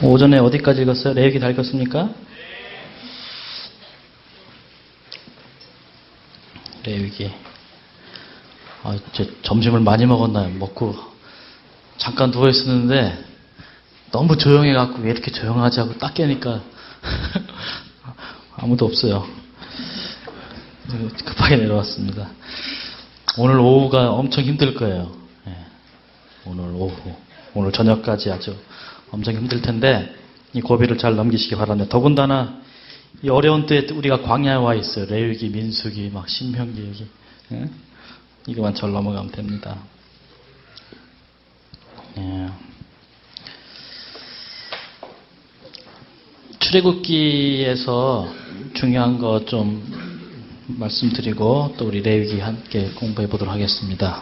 오전에 어디까지 읽었어요? 레위기 다 읽었습니까? 레위기. 점심을 많이 먹었나요? 먹고 잠깐 누워 있었는데 너무 조용해갖고 왜 이렇게 조용하지 하고 딱 깨니까 아무도 없어요. 급하게 내려왔습니다. 오늘 오후가 엄청 힘들 거예요. 오늘 오후, 오늘 저녁까지 아주 엄청 힘들 텐데 이 고비를 잘 넘기시기 바랍니다. 더군다나 이 어려운 때에 우리가 광야에 와 있어요. 레위기, 민수기, 막 신명기 여기. 이거만 잘 넘어가면 됩니다. 출애굽기에서 중요한 거 좀 말씀드리고 또 우리 레위기 함께 공부해 보도록 하겠습니다.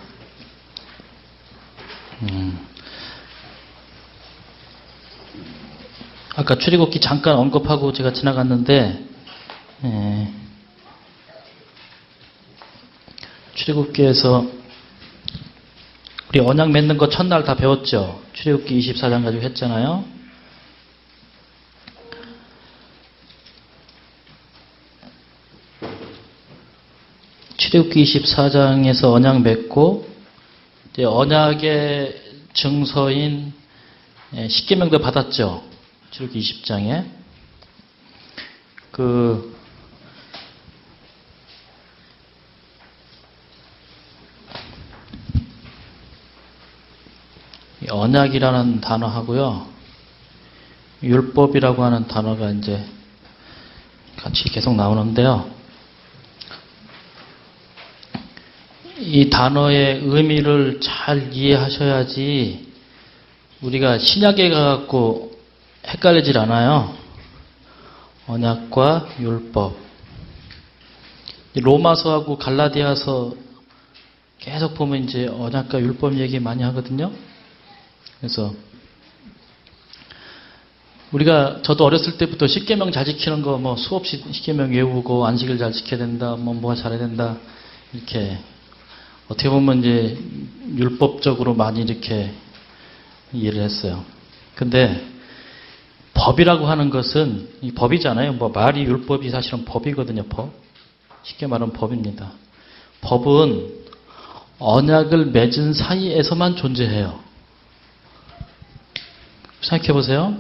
아까 출애굽기 잠깐 언급하고 제가 지나갔는데 출애굽기에서 우리 언약 맺는 거 첫날 다 배웠죠. 출애굽기 24장 가지고 했잖아요. 출애굽기 24장에서 언약 맺고 이제 언약의 증서인 십계명도 받았죠. 출애굽기 20장에 언약이라는 단어하고요, 율법이라고 하는 단어가 이제 같이 계속 나오는데요. 이 단어의 의미를 잘 이해하셔야지 우리가 신약에 가갖고 헷갈리질 않아요. 언약과 율법. 로마서하고 갈라디아서 계속 보면 이제 언약과 율법 얘기 많이 하거든요. 그래서 우리가 저도 어렸을 때부터 십계명 잘 지키는 거 뭐 수없이 십계명 외우고 안식일 잘 지켜야 된다, 뭐가 잘해야 된다 이렇게 어떻게 보면 이제 율법적으로 많이 이렇게 이해를 했어요. 근데 법이라고 하는 것은 이 법이잖아요. 뭐 말이 율법이 사실은 법이거든요. 법. 쉽게 말하면 법입니다. 법은 언약을 맺은 사이에서만 존재해요. 생각해 보세요.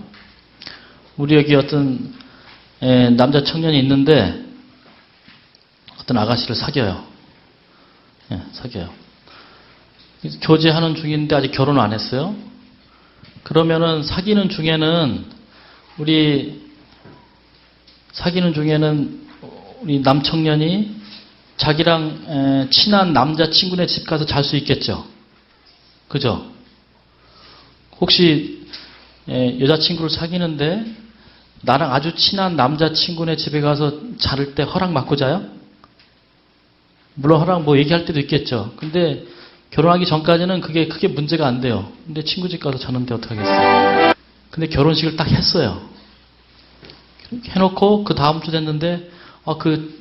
우리 여기 어떤 남자 청년이 있는데 어떤 아가씨를 사귀어요. 사귀어요. 교제하는 중인데 아직 결혼 안 했어요. 그러면은 사귀는 중에는 우리 남청년이 자기랑 친한 남자친구네 집 가서 잘 수 있겠죠. 그죠? 혹시 여자친구를 사귀는데 나랑 아주 친한 남자친구네 집에 가서 자를 때 허락 받고 자요? 물론 허락 뭐 얘기할 때도 있겠죠. 근데 결혼하기 전까지는 그게 크게 문제가 안 돼요. 근데 친구 집 가서 자는데 어떡하겠어요. 근데 결혼식을 딱 했어요. 해놓고 그 다음 주 됐는데 그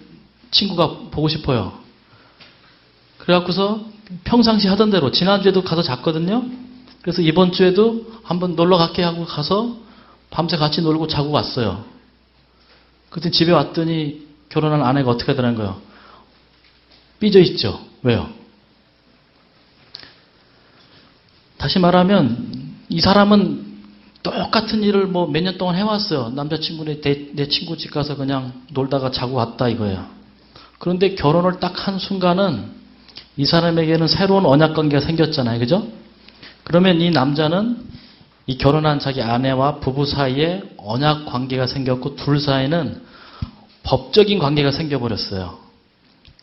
친구가 보고 싶어요. 그래갖고서 평상시 하던 대로 지난주에도 가서 잤거든요. 그래서 이번 주에도 한번 놀러 갈게 하고 가서 밤새 같이 놀고 자고 왔어요. 그때 집에 왔더니 결혼한 아내가 어떻게 되는 거예요? 삐져 있죠. 왜요? 다시 말하면 이 사람은 똑같은 일을 뭐 몇 년 동안 해왔어요. 남자친구네 내 친구 집 가서 그냥 놀다가 자고 왔다 이거예요. 그런데 결혼을 딱 한 순간은 이 사람에게는 새로운 언약관계가 생겼잖아요. 그죠? 그러면 이 남자는 이 결혼한 자기 아내와 부부 사이에 언약관계가 생겼고 둘 사이는 법적인 관계가 생겨버렸어요.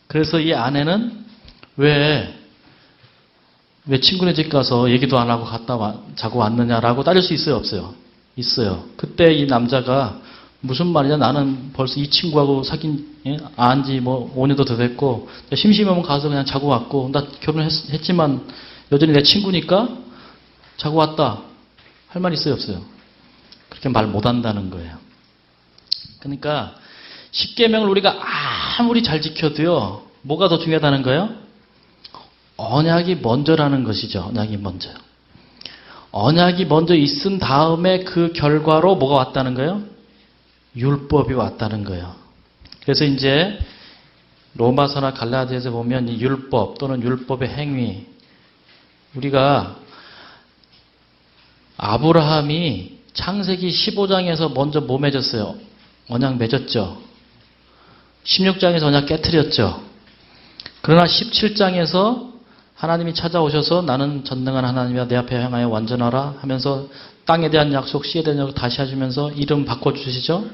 그래서 이 아내는 왜 친구네 집 가서 얘기도 안 하고 자고 왔느냐라고 따질 수 있어요, 없어요? 있어요. 그때 이 남자가 무슨 말이냐, 나는 벌써 이 친구하고 안 지 뭐 5년도 더 됐고 심심하면 가서 그냥 자고 왔고 나 결혼했지만 여전히 내 친구니까 자고 왔다 할 말 있어요, 없어요? 그렇게 말 못한다는 거예요. 그러니까 십계명을 우리가 아무리 잘 지켜도요, 뭐가 더 중요하다는 거예요? 언약이 먼저라는 것이죠. 언약이 먼저요. 언약이 먼저 있은 다음에 그 결과로 뭐가 왔다는 거예요? 율법이 왔다는 거예요. 그래서 이제 로마서나 갈라디아서 보면 이 율법 또는 율법의 행위, 우리가 아브라함이 창세기 15장에서 먼저 뭐 맺었어요? 언약 맺었죠. 16장에서 언약 깨트렸죠. 그러나 17장에서 하나님이 찾아오셔서 나는 전능한 하나님이야 내 앞에 향하여 완전하라 하면서 땅에 대한 약속, 씨에 대한 약속 다시 해주면서 이름 바꿔주시죠.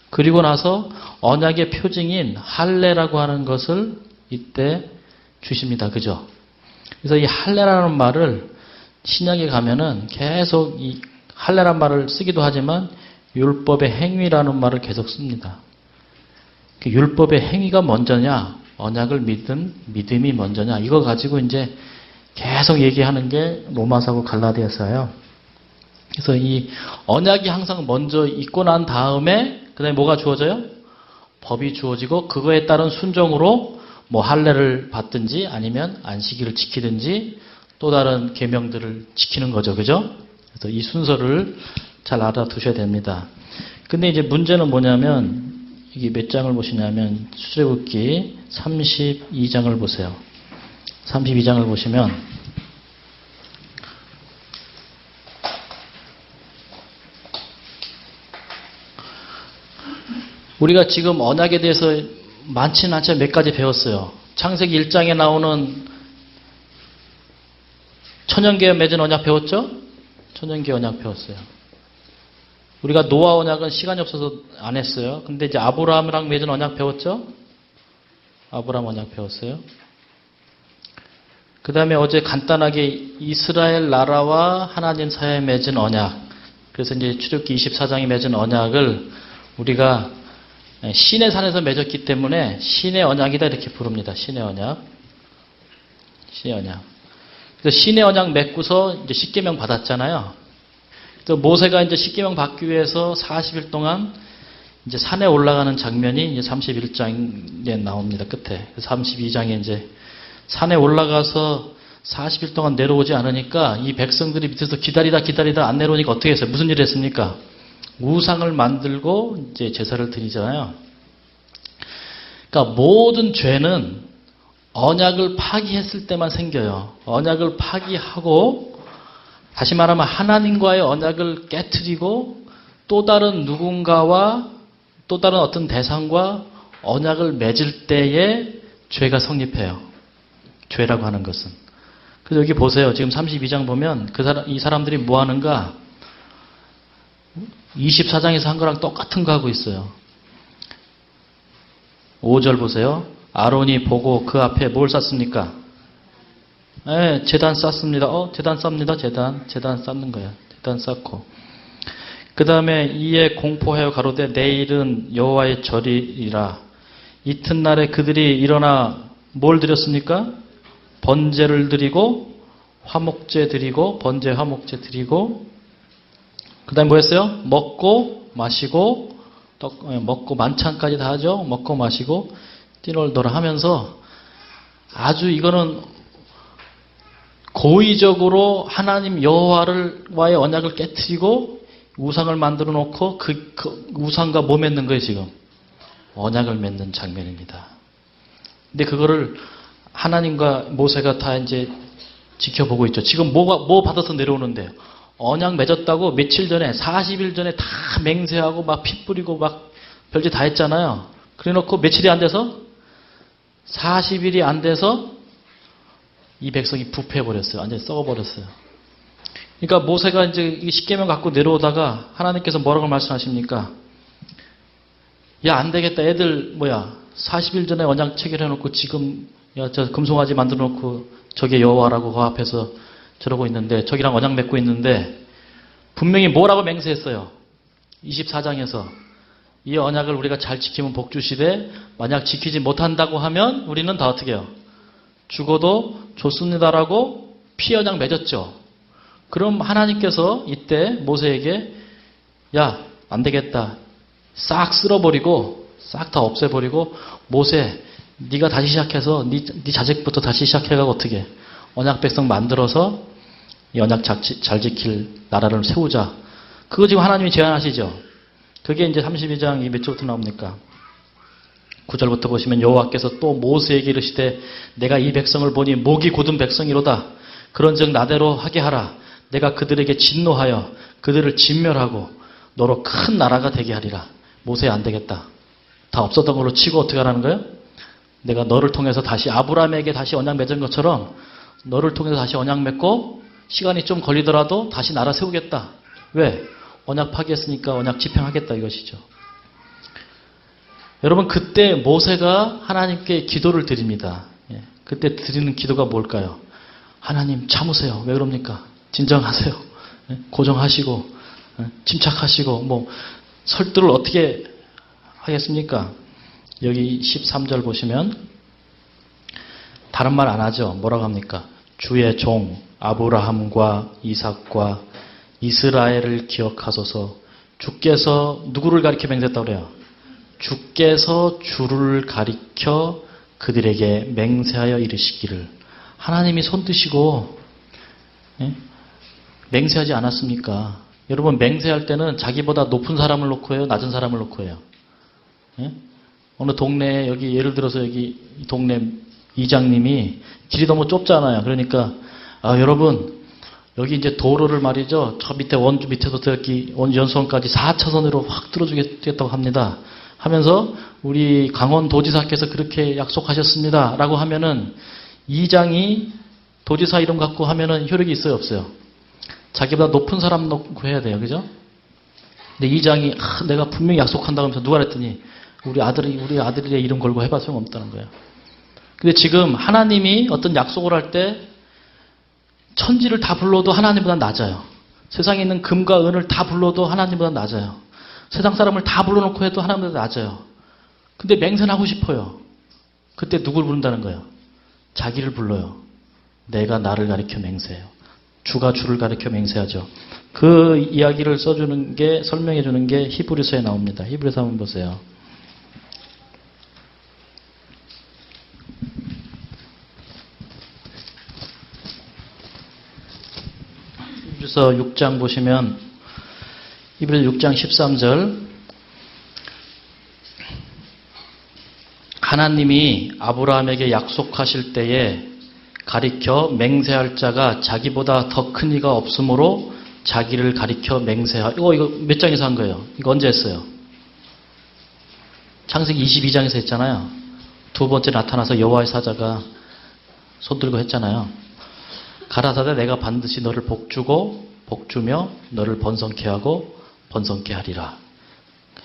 그리고 나서 언약의 표징인 할례라고 하는 것을 이때 주십니다. 그죠? 그래서 이 할례라는 말을 신약에 가면은 계속 이 할례란 말을 쓰기도 하지만 율법의 행위라는 말을 계속 씁니다. 그 율법의 행위가 먼저냐, 언약을 믿은 믿음이 먼저냐, 이거 가지고 이제 계속 얘기하는 게 로마서고 갈라디아서예요. 그래서 이 언약이 항상 먼저 있고 난 다음에 그 다음에 뭐가 주어져요? 법이 주어지고 그거에 따른 순종으로 뭐 할례를 받든지 아니면 안식일을 지키든지 또 다른 계명들을 지키는 거죠. 그죠? 그래서 이 순서를 잘 알아두셔야 됩니다. 근데 이제 문제는 뭐냐면 이게 몇 장을 보시냐면 출애굽기 32장을 보세요. 32장을 보시면 우리가 지금 언약에 대해서 많지는 않지만 몇 가지 배웠어요. 창세기 1장에 나오는 천연계와 맺은 언약 배웠죠? 천연계 언약 배웠어요. 우리가 노아 언약은 시간이 없어서 안 했어요. 근데 이제 아브라함이랑 맺은 언약 배웠죠? 아브라함 언약 배웠어요. 그 다음에 어제 간단하게 이스라엘 나라와 하나님 사이에 맺은 언약. 그래서 이제 출애굽기 24장에 맺은 언약을 우리가 신의 산에서 맺었기 때문에 신의 언약이다 이렇게 부릅니다. 신의 언약. 신의 언약. 그래서 신의 언약 맺고서 이제 십계명 받았잖아요. 그래서 모세가 이제 십계명 받기 위해서 40일 동안 이제 산에 올라가는 장면이 이제 31장에 나옵니다. 끝에. 32장에 이제 산에 올라가서 40일 동안 내려오지 않으니까 이 백성들이 밑에서 기다리다 안 내려오니까 어떻게 했어요? 무슨 일을 했습니까? 우상을 만들고 이제 제사를 드리잖아요. 그러니까 모든 죄는 언약을 파기했을 때만 생겨요. 언약을 파기하고 다시 말하면 하나님과의 언약을 깨트리고 또 다른 누군가와 또 다른 어떤 대상과 언약을 맺을 때에 죄가 성립해요. 죄라고 하는 것은. 그래서 여기 보세요. 지금 32장 보면 이 사람들이 뭐 하는가? 24장에서 한 거랑 똑같은 거 하고 있어요. 5절 보세요. 아론이 보고 그 앞에 뭘 쌌습니까? 네, 제단 쌌습니다. 제단 쌉니다. 제단 쌓는 거야. 제단 쌓고. 그 다음에 이에 공포하여 가로되 내일은 여호와의 절이라. 이튿날에 그들이 일어나 뭘 드렸습니까? 번제를 드리고 화목제 드리고 번제 화목제 드리고 그 다음에 뭐 했어요? 먹고 마시고 먹고 만찬까지 다 하죠. 먹고 마시고 뛰놀더라 하면서 아주 이거는 고의적으로 하나님 여호와와의 언약을 깨트리고 우상을 만들어 놓고 그 우상과 뭐 맺는 거예요 지금? 언약을 맺는 장면입니다. 근데 그거를 하나님과 모세가 다 이제 지켜보고 있죠. 지금 뭐 받아서 내려오는데요? 언약 맺었다고 며칠 전에 40일 전에 다 맹세하고 막 피 뿌리고 막 별짓 다 했잖아요. 그래 놓고 며칠이 안 돼서 40일이 안 돼서 이 백성이 부패해버렸어요. 완전히 썩어버렸어요. 그러니까 모세가 이제 이 십계명 갖고 내려오다가 하나님께서 뭐라고 말씀하십니까? 야, 안 되겠다. 애들 40일 전에 언약 체결해놓고 지금 저 금송아지 만들어놓고 저게 여호와라고 그 앞에서 저러고 있는데 저기랑 언약 맺고 있는데 분명히 뭐라고 맹세했어요. 24장에서 이 언약을 우리가 잘 지키면 복 주시되 만약 지키지 못한다고 하면 우리는 다 어떻게 해요? 죽어도 좋습니다라고 피언약 맺었죠. 그럼 하나님께서 이때 모세에게 야, 안 되겠다. 싹 쓸어버리고 싹 다 없애버리고 모세 네가 다시 시작해서 네 자식부터 다시 시작해가고 어떻게 언약 백성 만들어서 이 언약 잘 지킬 나라를 세우자. 그거 지금 하나님이 제안하시죠. 그게 이제 32장 이 몇 절부터 나옵니까? 9절부터 보시면 여호와께서 또 모세에게 이르시되 내가 이 백성을 보니 목이 곧은 백성이로다. 그런즉 나대로 하게 하라. 내가 그들에게 진노하여 그들을 진멸하고 너로 큰 나라가 되게 하리라. 모세 안 되겠다. 다 없었던 걸로 치고 어떻게 하라는 거예요? 내가 너를 통해서 다시 아브라함에게 다시 언약 맺은 것처럼 너를 통해서 다시 언약 맺고 시간이 좀 걸리더라도 다시 나라 세우겠다. 왜? 언약 파기했으니까 언약 집행하겠다 이것이죠. 여러분 그때 모세가 하나님께 기도를 드립니다. 그때 드리는 기도가 뭘까요? 하나님 참으세요. 왜 그럽니까? 진정하세요. 고정하시고 침착하시고 뭐 설득을 어떻게 하겠습니까? 여기 13절 보시면 다른 말 안 하죠. 뭐라고 합니까? 주의 종 아브라함과 이삭과 이스라엘을 기억하소서. 주께서 누구를 가리켜 맹세했다고 그래요? 주께서 주를 가리켜 그들에게 맹세하여 이르시기를. 하나님이 손드시고 맹세하지 않았습니까? 여러분 맹세할 때는 자기보다 높은 사람을 놓고 해요? 낮은 사람을 놓고 해요? 어느 동네에 여기 예를 들어서 여기 이 동네 이장님이 길이 너무 좁잖아요. 그러니까 여러분 여기 이제 도로를 말이죠. 저 밑에 원주 밑에서부터 여기 연수원까지 4차선으로 확 뚫어주겠다고 합니다. 하면서 우리 강원도지사께서 그렇게 약속하셨습니다. 라고 하면은 이장이 도지사 이름 갖고 하면은 효력이 있어요? 없어요? 자기보다 높은 사람 놓고 해야 돼요. 그죠? 근데 이장이 내가 분명히 약속한다고 하면서 누가 그랬더니 우리 아들의 이름 걸고 해봐 소용없다는 거예요. 근데 지금 하나님이 어떤 약속을 할 때 천지를 다 불러도 하나님보다 낮아요. 세상에 있는 금과 은을 다 불러도 하나님보다 낮아요. 세상 사람을 다 불러놓고 해도 하나님보다 낮아요. 근데 맹세는 하고 싶어요. 그때 누굴 부른다는 거예요? 자기를 불러요. 내가 나를 가리켜 맹세해요. 주가 주를 가리켜 맹세하죠. 그 이야기를 써주는 게 설명해 주는 게 히브리서에 나옵니다. 히브리서 한번 보세요. 히브리서 6장 보시면 히브리서 6장 13절 하나님이 아브라함에게 약속하실 때에 가리켜 맹세할 자가 자기보다 더 큰 이가 없으므로 자기를 가리켜 이거 몇 장에서 한 거예요? 이거 언제 했어요? 창세기 22장에서 했잖아요. 두 번째 나타나서 여호와의 사자가 손 들고 했잖아요. 가라사대 내가 반드시 너를 복주고 복주며 너를 번성케 하고 번성케 하리라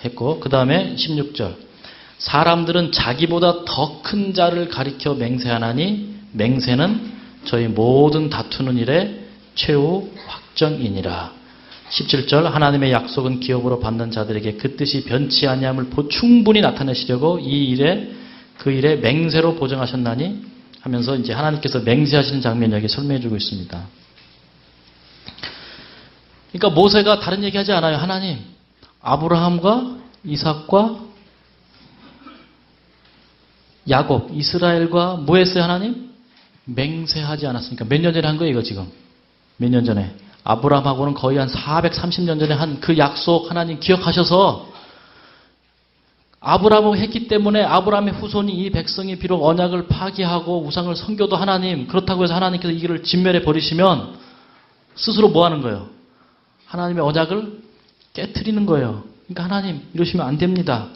했고, 그 다음에 16절 사람들은 자기보다 더 큰 자를 가리켜 맹세하나니 맹세는 저희 모든 다투는 일에 최후 확정이니라. 17절 하나님의 약속은 기업으로 받는 자들에게 그 뜻이 변치 아니함을 충분히 나타내시려고 그 일에 맹세로 보증하셨나니 하면서 이제 하나님께서 맹세하시는 장면을 여기 설명해주고 있습니다. 그러니까 모세가 다른 얘기하지 않아요. 하나님, 아브라함과 이삭과 야곱, 이스라엘과 뭐 했어요 하나님? 맹세하지 않았습니까? 몇 년 전에 한 거예요 이거 지금? 몇 년 전에? 아브라함하고는 거의 한 430년 전에 한 그 약속 하나님 기억하셔서 아브라함을 했기 때문에 아브라함의 후손이 이 백성이 비록 언약을 파기하고 우상을 섬겨도 하나님, 그렇다고 해서 하나님께서 이 길을 진멸해 버리시면 스스로 뭐 하는 거예요? 하나님의 언약을 깨트리는 거예요. 그러니까 하나님 이러시면 안 됩니다.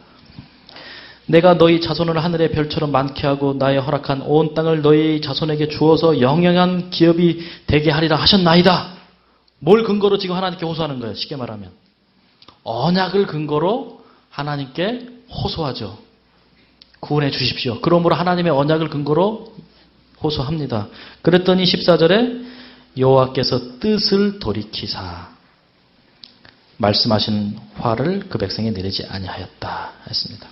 내가 너희 자손을 하늘의 별처럼 많게 하고 나의 허락한 온 땅을 너희 자손에게 주어서 영영한 기업이 되게 하리라 하셨나이다. 뭘 근거로 지금 하나님께 호소하는 거예요? 쉽게 말하면 언약을 근거로 하나님께 호소하죠. 구원해 주십시오. 그러므로 하나님의 언약을 근거로 호소합니다. 그랬더니 14절에 여호와께서 뜻을 돌이키사 말씀하신 화를 그 백성에 내리지 아니하였다 했습니다.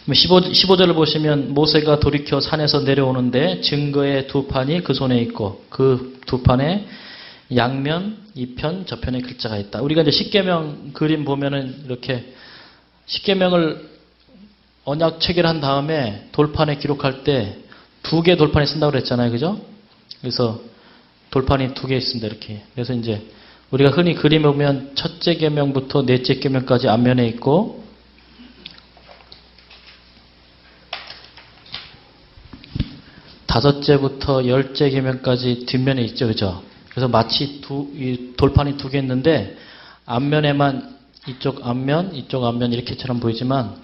15절을 보시면 모세가 돌이켜 산에서 내려오는데 증거의 두 판이 그 손에 있고 그 두 판에 양면, 이편, 저편에 글자가 있다. 우리가 이제 십계명 그림 보면은 이렇게 십계명을 언약 체결한 다음에 돌판에 기록할 때 두 개 돌판에 쓴다고 그랬잖아요. 그죠? 그래서 돌판이 두 개 있습니다. 이렇게. 그래서 이제 우리가 흔히 그림에 보면 첫째 계명부터 넷째 계명까지 앞면에 있고 다섯째부터 열째 계명까지 뒷면에 있죠. 그죠? 그래서 마치 이 돌판이 두 개 있는데 앞면에만 이쪽 앞면 이렇게처럼 보이지만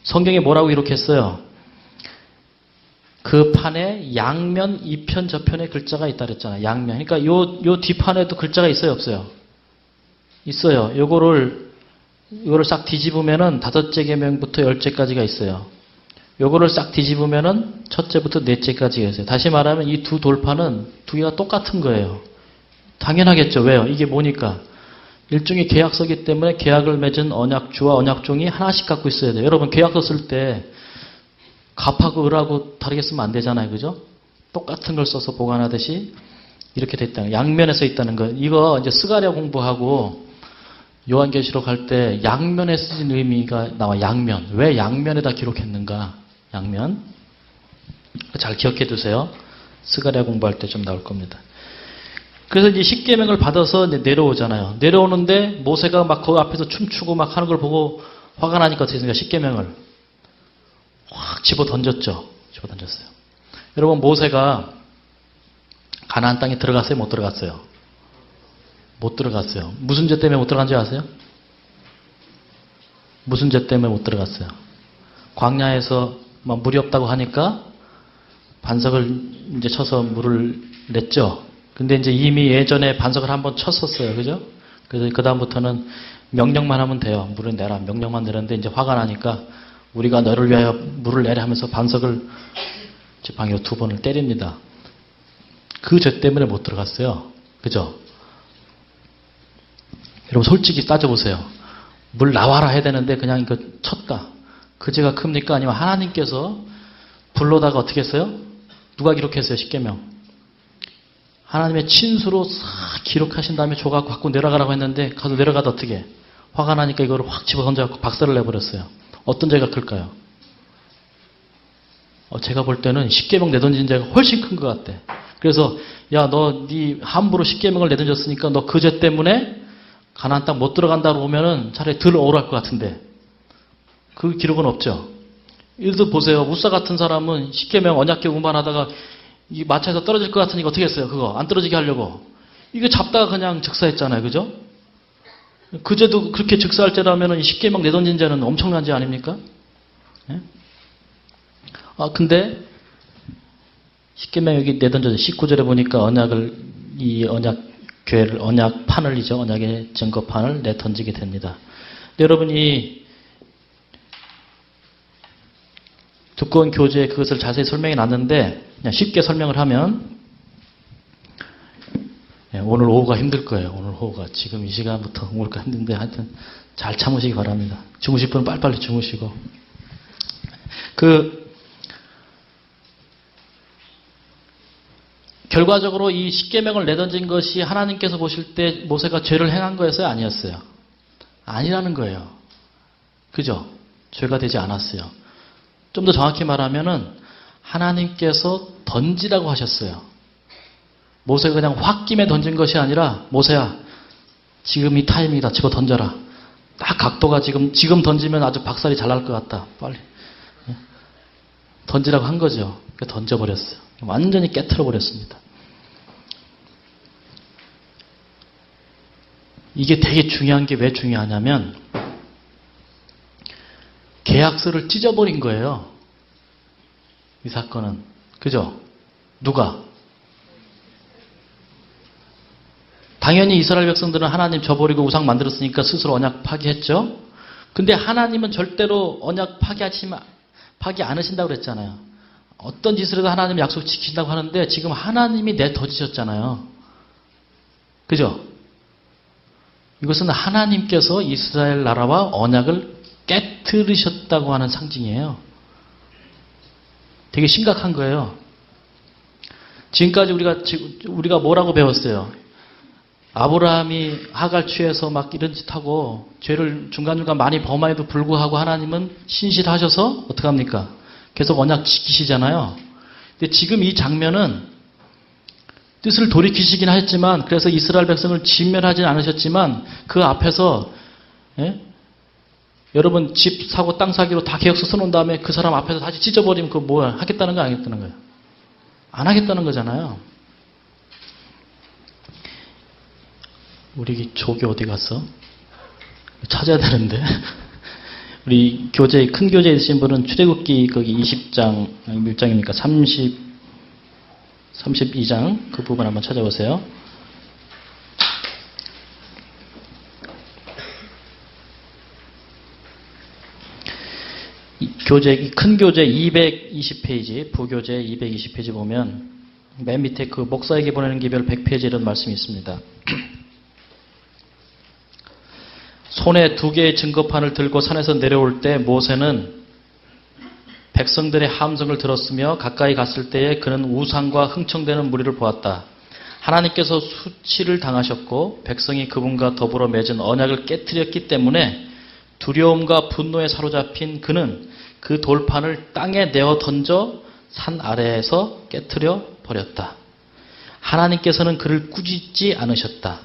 성경에 뭐라고 기록했어요? 그 판에 양면 이편 저편에 글자가 있다 그랬잖아요. 양면. 그러니까 요 뒷판에도 글자가 있어요, 없어요? 있어요. 요거를 싹 뒤집으면은 다섯째 계명부터 열째까지가 있어요. 요거를 싹 뒤집으면은 첫째부터 넷째까지가 있어요. 다시 말하면 이 두 돌판은 두 개가 똑같은 거예요. 당연하겠죠. 왜요? 이게 뭐니까? 일종의 계약서기 때문에 계약을 맺은 언약주와 언약종이 하나씩 갖고 있어야 돼요. 여러분 계약서 쓸 때 갑하고 을하고 다르게 쓰면 안 되잖아요. 그죠? 똑같은 걸 써서 보관하듯이 이렇게 돼 있다는 거예요. 양면에 써 있다는 거예요. 이거 이제 스가랴 공부하고 요한계시록 할 때 양면에 쓰인 의미가 나와. 양면. 왜 양면에다 기록했는가? 양면. 잘 기억해 두세요. 스가랴 공부할 때 좀 나올 겁니다. 그래서 이제 십계명을 받아서 이제 내려오잖아요. 내려오는데 모세가 막 그 앞에서 춤추고 막 하는 걸 보고 화가 나니까 어떻게 했습니까? 십계명을 확 집어 던졌죠. 집어 던졌어요. 여러분 모세가 가나안 땅에 들어갔어요? 못 들어갔어요? 못 들어갔어요. 무슨 죄 때문에 못 들어간지 아세요? 무슨 죄 때문에 못 들어갔어요? 광야에서 막 물이 없다고 하니까 반석을 이제 쳐서 물을 냈죠. 근데 이제 이미 예전에 반석을 한번 쳤었어요. 그죠? 그래서 그다음부터는 명령만 하면 돼요. 물을 내라. 명령만 내렸는데 이제 화가 나니까 우리가 너를 위하여 물을 내라 하면서 반석을 지팡이로 2번을 때립니다. 그 죄 때문에 못 들어갔어요. 그죠? 여러분 솔직히 따져보세요. 물 나와라 해야 되는데 그냥 이거 쳤다. 그 죄가 큽니까? 아니면 하나님께서 불러다가 어떻게 했어요? 누가 기록했어요? 십계명. 하나님의 친수로 싹 기록하신 다음에 조각 갖고 내려가라고 했는데 가서 내려가다 어떻게? 화가 나니까 이거를 확 집어 던져갖고 박살을 내버렸어요. 어떤 죄가 클까요? 제가 볼 때는 십계명 내던진 죄가 훨씬 큰 것 같아. 그래서 야, 너 네 함부로 십계명을 내던졌으니까 너 그 죄 때문에 가나안 땅 못 들어간다고 보면은 차라리 덜 억울할 것 같은데 그 기록은 없죠. 예를 들어 보세요. 우사 같은 사람은 십계명 언약궤 운반하다가 이 마차에서 떨어질 것 같으니까 어떻게 했어요? 그거 안 떨어지게 하려고 이거 잡다가 그냥 즉사했잖아요. 그죠? 그 죄도 그렇게 즉사할 죄라면 십계명 내던진 죄는 엄청난 죄 아닙니까? 예? 근데 십계명 여기 내던져서 19절에 보니까 이 언약궤를 언약판을이죠. 언약의 증거판을 내던지게 됩니다. 여러분이 두꺼운 교재에 그것을 자세히 설명해 놨는데 그냥 쉽게 설명을 하면 오늘 오후가 힘들 거예요. 오늘 오후가 지금 이 시간부터 오늘까 힘든데 하여튼 잘 참으시기 바랍니다. 주무실 분은 빨리빨리 주무시고 결과적으로 이 십계명을 내던진 것이 하나님께서 보실 때 모세가 죄를 행한 거였어요? 아니었어요? 아니라는 거예요. 그죠? 죄가 되지 않았어요. 좀 더 정확히 말하면은 하나님께서 던지라고 하셨어요. 모세가 그냥 홧김에 던진 것이 아니라 모세야 지금 이 타이밍이다. 집어 던져라. 딱 각도가 지금 던지면 아주 박살이 잘 날 것 같다. 빨리 던지라고 한 거죠. 던져버렸어요. 완전히 깨트려버렸습니다. 이게 되게 중요한 게 왜 중요하냐면 계약서를 찢어버린 거예요. 이 사건은. 그죠? 누가? 당연히 이스라엘 백성들은 하나님 저버리고 우상 만들었으니까 스스로 언약 파기했죠. 근데 하나님은 절대로 언약 파기 않으신다고 그랬잖아요. 어떤 짓을 해도 하나님 약속 지킨다고 하는데 지금 하나님이 내던지셨잖아요. 그죠? 이것은 하나님께서 이스라엘 나라와 언약을 깨트리셨다고 하는 상징이에요. 되게 심각한 거예요. 지금까지 우리가 뭐라고 배웠어요? 아브라함이 하갈 취해서 막 이런 짓 하고 죄를 중간중간 많이 범함에도 불구하고 하나님은 신실하셔서 어떻게 합니까? 계속 언약 지키시잖아요. 근데 지금 이 장면은 뜻을 돌이키시긴 했지만, 그래서 이스라엘 백성을 진멸하진 않으셨지만 그 앞에서 여러분 집 사고 땅 사기로 다 계약서 써놓은 다음에 그 사람 앞에서 다시 찢어버리면 그거 뭐야? 하겠다는 거 안 하겠다는 거예요? 안 하겠다는 거잖아요. 우리 조교 어디 갔어? 찾아야 되는데. 우리 교재, 큰 교재에 있으신 분은 출애굽기 거기 20장, 몇 장입니까? 32장 그 부분 한번 찾아보세요. 교재, 큰 교재 220페이지, 부교재 220페이지 보면 맨 밑에 그 목사에게 보내는 기별 100페이지 이런 말씀이 있습니다. 손에 2개의 증거판을 들고 산에서 내려올 때 모세는 백성들의 함성을 들었으며 가까이 갔을 때에 그는 우상과 흥청대는 무리를 보았다. 하나님께서 수치를 당하셨고 백성이 그분과 더불어 맺은 언약을 깨뜨렸기 때문에 두려움과 분노에 사로잡힌 그는 그 돌판을 땅에 내어 던져 산 아래에서 깨뜨려 버렸다. 하나님께서는 그를 꾸짖지 않으셨다.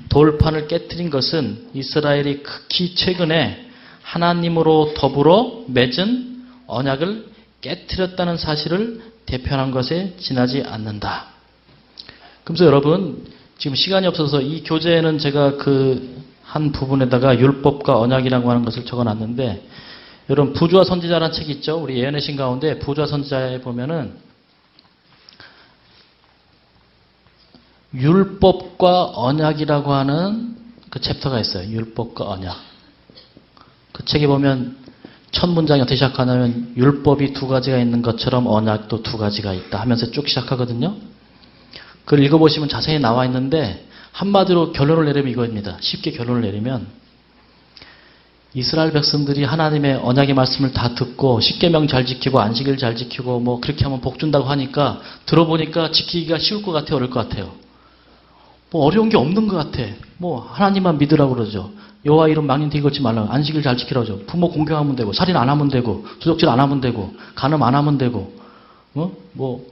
돌판을 깨뜨린 것은 이스라엘이 극히 최근에 하나님으로 더불어 맺은 언약을 깨뜨렸다는 사실을 대표하는 것에 지나지 않는다. 그래서 여러분, 지금 시간이 없어서 이 교재에는 제가 그 한 부분에다가 율법과 언약이라고 하는 것을 적어놨는데, 여러분 부조와 선지자라는 책이 있죠. 우리 예언의 신 가운데 부조와 선지자에 보면은 율법과 언약이라고 하는 그 챕터가 있어요. 율법과 언약. 그 책에 보면 첫 문장이 어떻게 시작하냐면 율법이 2가지가 있는 것처럼 언약도 2가지가 있다 하면서 쭉 시작하거든요. 그걸 읽어보시면 자세히 나와 있는데 한마디로 결론을 내리면 이거입니다. 쉽게 결론을 내리면 이스라엘 백성들이 하나님의 언약의 말씀을 다 듣고 십계명 잘 지키고 안식일 잘 지키고 뭐 그렇게 하면 복 준다고 하니까 들어보니까 지키기가 쉬울 것 같아요? 어려울 것 같아요? 뭐 어려운 게 없는 것 같아. 뭐 하나님만 믿으라고 그러죠. 여호와 이름 망령되이 걸지 말라고, 안식일 잘 지키라고 그러죠. 부모 공경하면 되고, 살인 안 하면 되고, 도적질 안 하면 되고, 간음 안 하면 되고, 뭐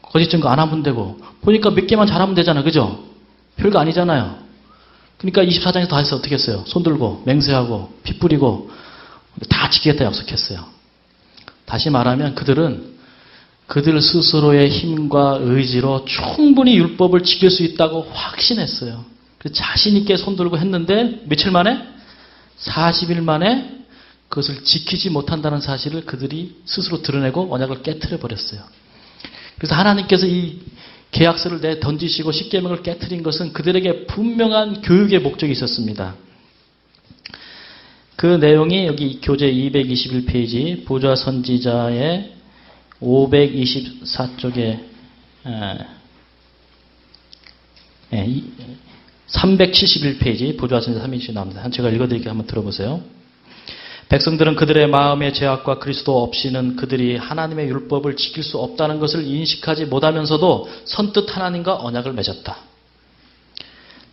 거짓 증거 안 하면 되고. 보니까 몇 개만 잘하면 되잖아, 그죠? 별거 아니잖아요. 그러니까 24장에서 다 해서 어떻게 했어요? 손 들고 맹세하고 피 뿌리고 다 지키겠다 약속했어요. 다시 말하면 그들은 그들 스스로의 힘과 의지로 충분히 율법을 지킬 수 있다고 확신했어요. 그래서 자신 있게 손 들고 했는데 며칠 만에? 40일 만에 그것을 지키지 못한다는 사실을 그들이 스스로 드러내고 언약을 깨트려 버렸어요. 그래서 하나님께서 이 계약서를 던지시고 십계명을 깨트린 것은 그들에게 분명한 교육의 목적이 있었습니다. 그 내용이 여기 교재 221페이지 부조와 선지자의 524쪽에 371페이지 부조와 선지자 321 나옵니다. 제가 읽어드릴게요. 한번 들어보세요. 백성들은 그들의 마음의 죄악과 그리스도 없이는 그들이 하나님의 율법을 지킬 수 없다는 것을 인식하지 못하면서도 선뜻 하나님과 언약을 맺었다.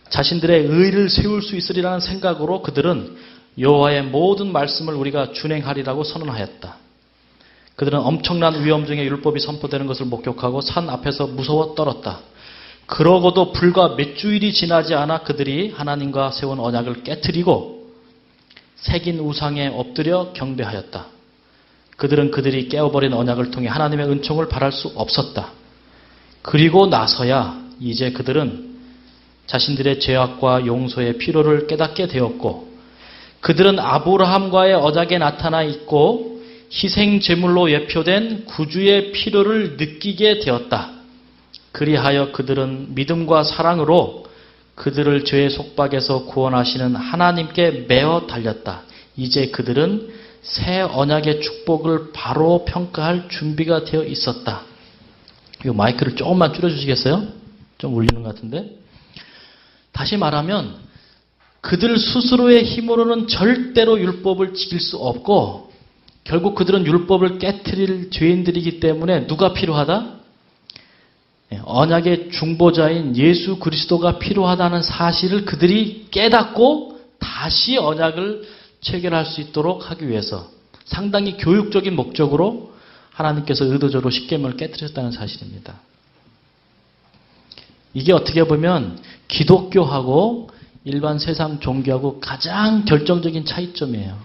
자신들의 의를 세울 수 있으리라는 생각으로 그들은 여호와의 모든 말씀을 우리가 준행하리라고 선언하였다. 그들은 엄청난 위험 중에 율법이 선포되는 것을 목격하고 산 앞에서 무서워 떨었다. 그러고도 불과 몇 주일이 지나지 않아 그들이 하나님과 세운 언약을 깨트리고 새긴 우상에 엎드려 경배하였다. 그들은 그들이 깨어버린 언약을 통해 하나님의 은총을 바랄 수 없었다. 그리고 나서야 이제 그들은 자신들의 죄악과 용서의 필요를 깨닫게 되었고 그들은 아브라함과의 언약에 나타나 있고 희생 제물로 예표된 구주의 필요를 느끼게 되었다. 그리하여 그들은 믿음과 사랑으로 그들을 죄의 속박에서 구원하시는 하나님께 매어 달렸다. 이제 그들은 새 언약의 축복을 바로 평가할 준비가 되어 있었다. 이 마이크를 조금만 줄여주시겠어요? 좀 울리는 것 같은데. 다시 말하면 그들 스스로의 힘으로는 절대로 율법을 지킬 수 없고 결국 그들은 율법을 깨트릴 죄인들이기 때문에 누가 필요하다? 언약의 중보자인 예수 그리스도가 필요하다는 사실을 그들이 깨닫고 다시 언약을 체결할 수 있도록 하기 위해서 상당히 교육적인 목적으로 하나님께서 의도적으로 십계명을 깨뜨렸다는 사실입니다. 이게 어떻게 보면 기독교하고 일반 세상 종교하고 가장 결정적인 차이점이에요.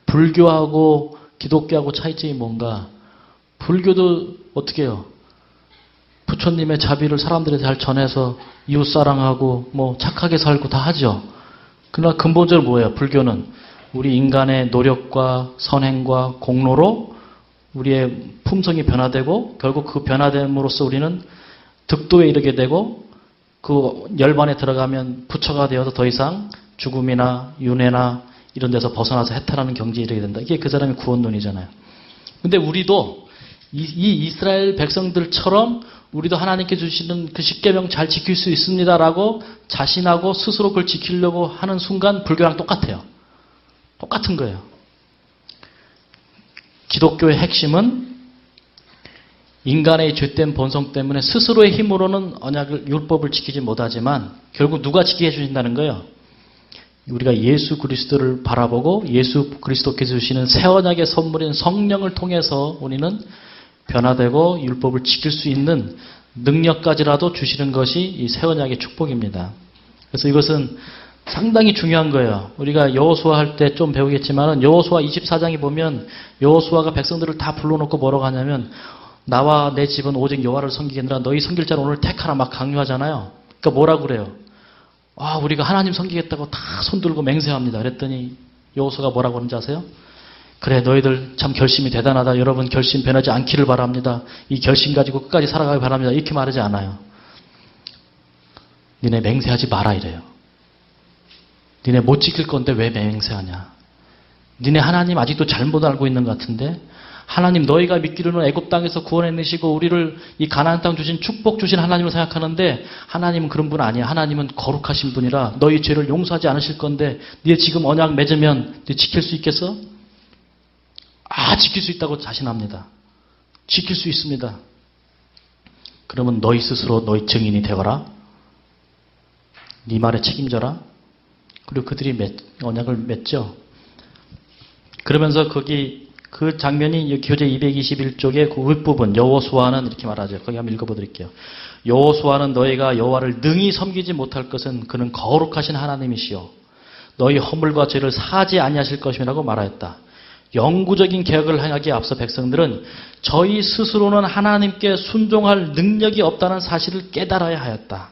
불교하고 기독교하고 차이점이 뭔가? 불교도 어떻게 해요? 부처님의 자비를 사람들에 잘 전해서 이웃사랑하고 뭐 착하게 살고 다 하죠. 그러나 근본적으로 뭐예요? 불교는 우리 인간의 노력과 선행과 공로로 우리의 품성이 변화되고 결국 그 변화됨으로써 우리는 득도에 이르게 되고 그 열반에 들어가면 부처가 되어서 더 이상 죽음이나 윤회나 이런 데서 벗어나서 해탈하는 경지에 이르게 된다. 이게 그 사람의 구원론이잖아요. 근데 우리도 이 이스라엘 백성들처럼 우리도 하나님께 주시는 그 십계명 잘 지킬 수 있습니다라고 자신하고 스스로 그걸 지키려고 하는 순간 불교랑 똑같아요. 똑같은 거예요. 기독교의 핵심은 인간의 죄된 본성 때문에 스스로의 힘으로는 언약을, 율법을 지키지 못하지만 결국 누가 지키게 해주신다는 거예요? 우리가 예수 그리스도를 바라보고 예수 그리스도께서 주시는 새 언약의 선물인 성령을 통해서 우리는 변화되고 율법을 지킬 수 있는 능력까지라도 주시는 것이 이 새 언약의 축복입니다. 그래서 이것은 상당히 중요한 거예요. 우리가 여호수아 할 때 좀 배우겠지만 여호수아 24장에 보면 여호수아가 백성들을 다 불러놓고 뭐라고 하냐면 나와 내 집은 오직 여호와를 섬기겠느라 너희 섬길 자를 오늘 택하라 막 강요하잖아요. 그러니까 뭐라고 그래요? 우리가 하나님 섬기겠다고 다 손들고 맹세합니다. 그랬더니 여호수아가 뭐라고 하는지 아세요? 그래 너희들 참 결심이 대단하다. 여러분 결심 변하지 않기를 바랍니다. 이 결심 가지고 끝까지 살아가기 바랍니다. 이렇게 말하지 않아요. 니네 맹세하지 마라 이래요. 니네 못 지킬 건데 왜 맹세하냐. 니네 하나님 아직도 잘못 알고 있는 것 같은데 하나님 너희가 믿기로는 애굽 땅에서 구원해내시고 우리를 이 가나안 땅 주신 축복 주신 하나님을 생각하는데 하나님은 그런 분 아니야. 하나님은 거룩하신 분이라 너희 죄를 용서하지 않으실 건데 니네 지금 언약 맺으면 니 지킬 수 있겠어? 지킬 수 있다고 자신합니다. 지킬 수 있습니다. 그러면 너희 스스로 너희 증인이 되거라. 네 말에 책임져라. 그리고 그들이 언약을 맺죠. 그러면서 거기 그 장면이 교재 221쪽의 그 윗부분 여호수아는 이렇게 말하죠. 거기 한번 읽어보드릴게요. 여호수아는 너희가 여호와를 능히 섬기지 못할 것은 그는 거룩하신 하나님이시요 너희 허물과 죄를 사하지 아니하실 것이라고 말하였다. 영구적인 개혁을 하기에 앞서 백성들은 저희 스스로는 하나님께 순종할 능력이 없다는 사실을 깨달아야 하였다.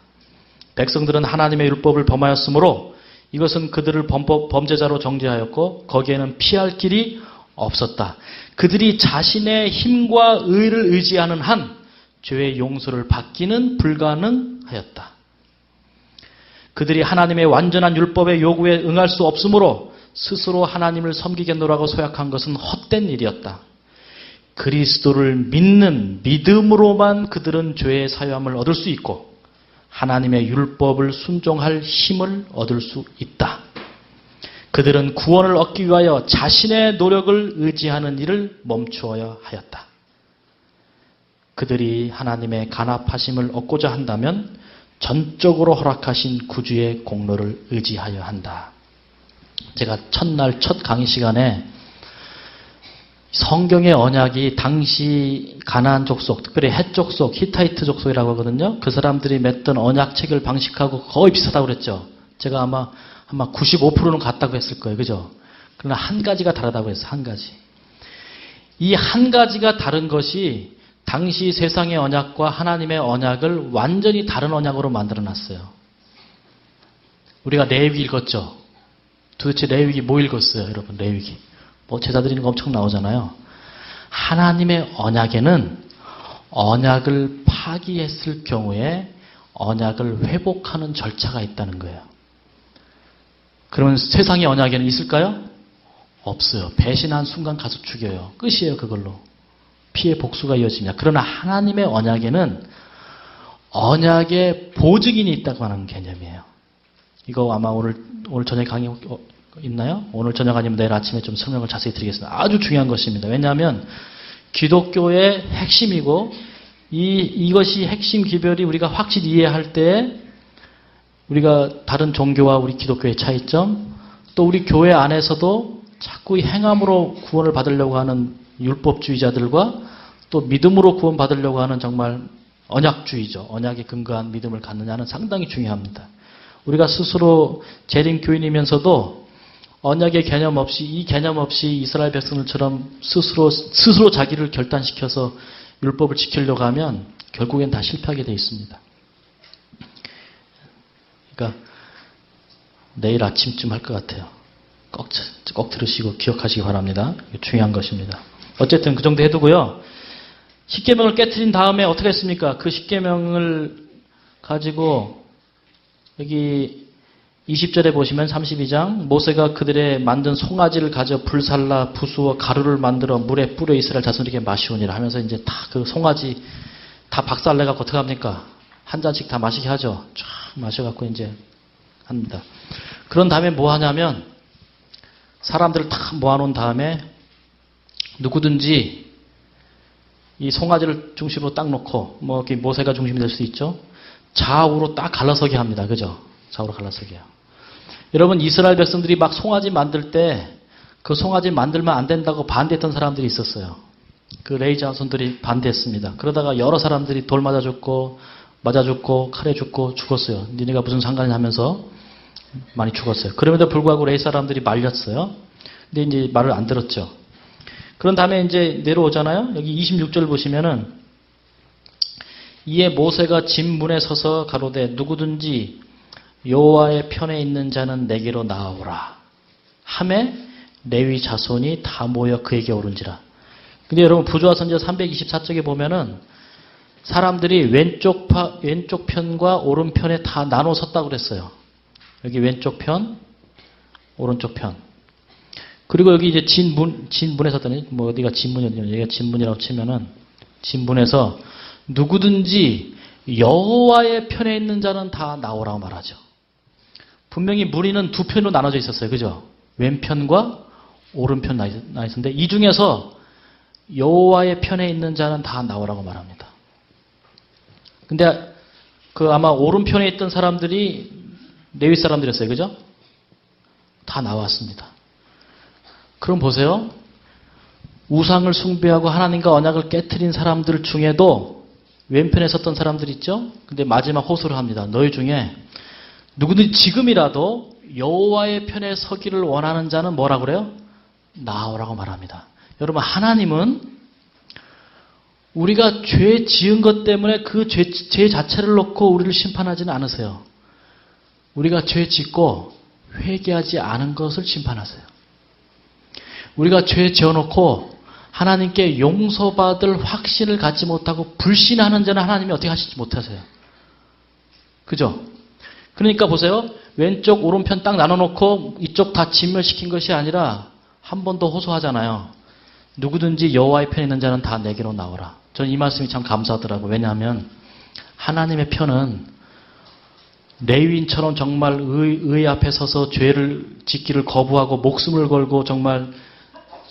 백성들은 하나님의 율법을 범하였으므로 이것은 그들을 범죄자로 정죄하였고 거기에는 피할 길이 없었다. 그들이 자신의 힘과 의를 의지하는 한 죄의 용서를 받기는 불가능하였다. 그들이 하나님의 완전한 율법의 요구에 응할 수 없으므로 스스로 하나님을 섬기겠노라고 소약한 것은 헛된 일이었다. 그리스도를 믿는 믿음으로만 그들은 죄의 사유함을 얻을 수 있고 하나님의 율법을 순종할 힘을 얻을 수 있다. 그들은 구원을 얻기 위하여 자신의 노력을 의지하는 일을 멈추어야 하였다. 그들이 하나님의 간합하심을 얻고자 한다면 전적으로 허락하신 구주의 공로를 의지하여야 한다. 제가 첫날 첫 강의 시간에 성경의 언약이 당시 가나안 족속, 특별히 헷 족속, 히타이트 족속이라고 하거든요. 그 사람들이 맺던 언약 체결 방식하고 거의 비슷하다고 그랬죠. 제가 아마 95%는 같다고 했을 거예요. 그죠? 그러나 한 가지가 다르다고 했어요. 한 가지. 이 한 가지가 다른 것이 당시 세상의 언약과 하나님의 언약을 완전히 다른 언약으로 만들어 놨어요. 우리가 레위기 읽었죠? 도대체 레위기 뭐 읽었어요, 여러분? 레위기. 제사 드리는 거 엄청 나오잖아요. 하나님의 언약에는 언약을 파기했을 경우에 언약을 회복하는 절차가 있다는 거예요. 그러면 세상의 언약에는 있을까요? 없어요. 배신한 순간 가서 죽여요. 끝이에요, 그걸로. 피해 복수가 이어집니다. 그러나 하나님의 언약에는 언약의 보증인이 있다고 하는 개념이에요. 이거 아마 오늘 저녁 강의 있나요? 오늘 저녁 아니면 내일 아침에 좀 설명을 자세히 드리겠습니다. 아주 중요한 것입니다. 왜냐하면 기독교의 핵심이고 이것이 핵심 기별이 우리가 확실히 이해할 때 우리가 다른 종교와 우리 기독교의 차이점, 또 우리 교회 안에서도 자꾸 행함으로 구원을 받으려고 하는 율법주의자들과 또 믿음으로 구원받으려고 하는 정말 언약주의죠. 언약에 근거한 믿음을 갖느냐는 상당히 중요합니다. 우리가 스스로 재림 교인이면서도 언약의 개념 없이, 이 개념 없이 이스라엘 백성들처럼 스스로 자기를 결단시켜서 율법을 지키려고 하면 결국엔 다 실패하게 되어 있습니다. 그러니까 내일 아침쯤 할 것 같아요. 꼭 들으시고 기억하시기 바랍니다. 중요한 것입니다. 어쨌든 그 정도 해두고요. 십계명을 깨트린 다음에 어떻게 했습니까? 그 십계명을 가지고 여기 20절에 보시면 32장 모세가 그들의 만든 송아지를 가져 불살라 부수어 가루를 만들어 물에 뿌려 이스라엘 자손에게 마시오니라 하면서 이제 다 그 송아지 다 박살내갖고 어떻게 합니까? 한 잔씩 다 마시게 하죠. 쫙 마셔갖고 이제 합니다. 그런 다음에 뭐 하냐면 사람들을 다 모아놓은 다음에 누구든지 이 송아지를 중심으로 딱 놓고 뭐 이렇게 모세가 중심이 될 수 있죠. 좌우로 딱 갈라서게 합니다. 그죠? 좌우로 갈라서게요. 여러분 이스라엘 백성들이 막 송아지 만들 때 그 송아지 만들면 안 된다고 반대했던 사람들이 있었어요. 그 레위 자손들이 반대했습니다. 그러다가 여러 사람들이 돌 맞아 죽고 칼에 죽었어요. 니네가 무슨 상관이 하면서 많이 죽었어요. 그럼에도 불구하고 레위 사람들이 말렸어요. 근데 이제 말을 안 들었죠. 그런 다음에 이제 내려오잖아요. 여기 26절 보시면은 이에 모세가 집 문에 서서 가로되 누구든지 여호와의 편에 있는 자는 내게로 나오라 하매 레위 자손이 다 모여 그에게 오른지라. 근데 여러분 부조화 선지자 324쪽에 보면은 사람들이 왼쪽 편과 오른편에 다 나눠 섰다고 그랬어요. 여기 왼쪽 편, 오른쪽 편. 그리고 여기 이제 진문에 섰더니 뭐 어디가 진문이었냐? 여기가 진문이라고 치면은 진문에서 누구든지 여호와의 편에 있는 자는 다 나오라고 말하죠. 분명히 무리는 두 편으로 나눠져 있었어요. 그죠? 왼편과 오른편 나 있었는데 이 중에서 여호와의 편에 있는 자는 다 나오라고 말합니다. 근데 그 아마 오른편에 있던 사람들이 레위 사람들이었어요. 그죠? 다 나왔습니다. 그럼 보세요. 우상을 숭배하고 하나님과 언약을 깨트린 사람들 중에도 왼편에 섰던 사람들 있죠? 근데 마지막 호소를 합니다. 너희 중에 누구든지 지금이라도 여호와의 편에 서기를 원하는 자는 뭐라 그래요? 나오라고 말합니다. 여러분 하나님은 우리가 죄 지은 것 때문에 그 죄 자체를 놓고 우리를 심판하지는 않으세요. 우리가 죄 짓고 회개하지 않은 것을 심판하세요. 우리가 죄 지어놓고 하나님께 용서받을 확신을 갖지 못하고 불신하는 자는 하나님이 어떻게 하시지 못하세요. 그죠? 그러니까 보세요. 왼쪽 오른편 딱 나눠놓고 이쪽 다 진멸시킨 것이 아니라 한 번 더 호소하잖아요. 누구든지 여호와의 편에 있는 자는 다 내게로 나오라. 저는 이 말씀이 참 감사하더라고요. 왜냐하면 하나님의 편은 레위인처럼 정말 의 앞에 서서 죄를 짓기를 거부하고 목숨을 걸고 정말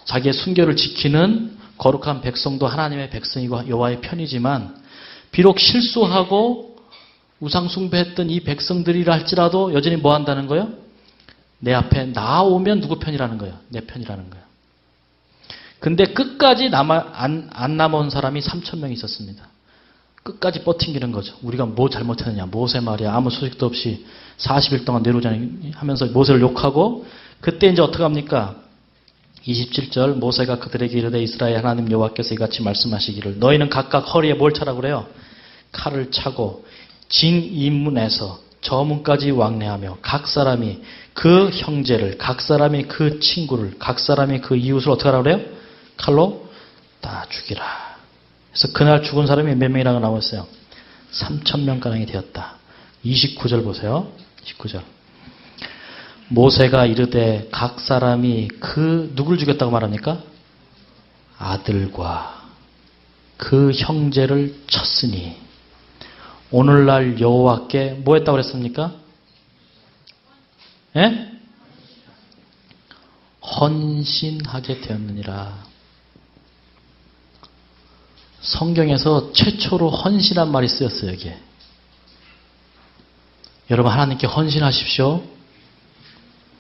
자기의 순결을 지키는 거룩한 백성도 하나님의 백성이고 여호와의 편이지만 비록 실수하고 우상 숭배했던 이 백성들이라 할지라도 여전히 뭐 한다는 거예요? 내 앞에 나오면 누구 편이라는 거예요? 내 편이라는 거예요. 근데 끝까지 안 남아온 사람이 3,000명이 있었습니다. 끝까지 버팅기는 거죠. 우리가 뭐 잘못했느냐. 모세 말이야. 아무 소식도 없이 40일 동안 내려오자니 하면서 모세를 욕하고 그때 이제 어떻게 합니까? 27절 모세가 그들에게 이르되 이스라엘 하나님 여호와께서 이같이 말씀하시기를 너희는 각각 허리에 뭘 차라고 그래요? 칼을 차고 진입문에서 저문까지 왕래하며 각 사람이 그 형제를 각 사람이 그 친구를 각 사람이 그 이웃을 어떻게 하라고 그래요? 칼로 다 죽이라. 그래서 그날 죽은 사람이 몇 명이라고 나왔어요? 3,000명가량이 되었다. 29절 보세요. 29절. 모세가 이르되 각 사람이 그 누굴 죽였다고 말합니까? 아들과 그 형제를 쳤으니 오늘날 여호와께 뭐 했다고 그랬습니까? 예? 헌신하게 되었느니라. 성경에서 최초로 헌신한 말이 쓰였어요. 여기에. 여러분 하나님께 헌신하십시오.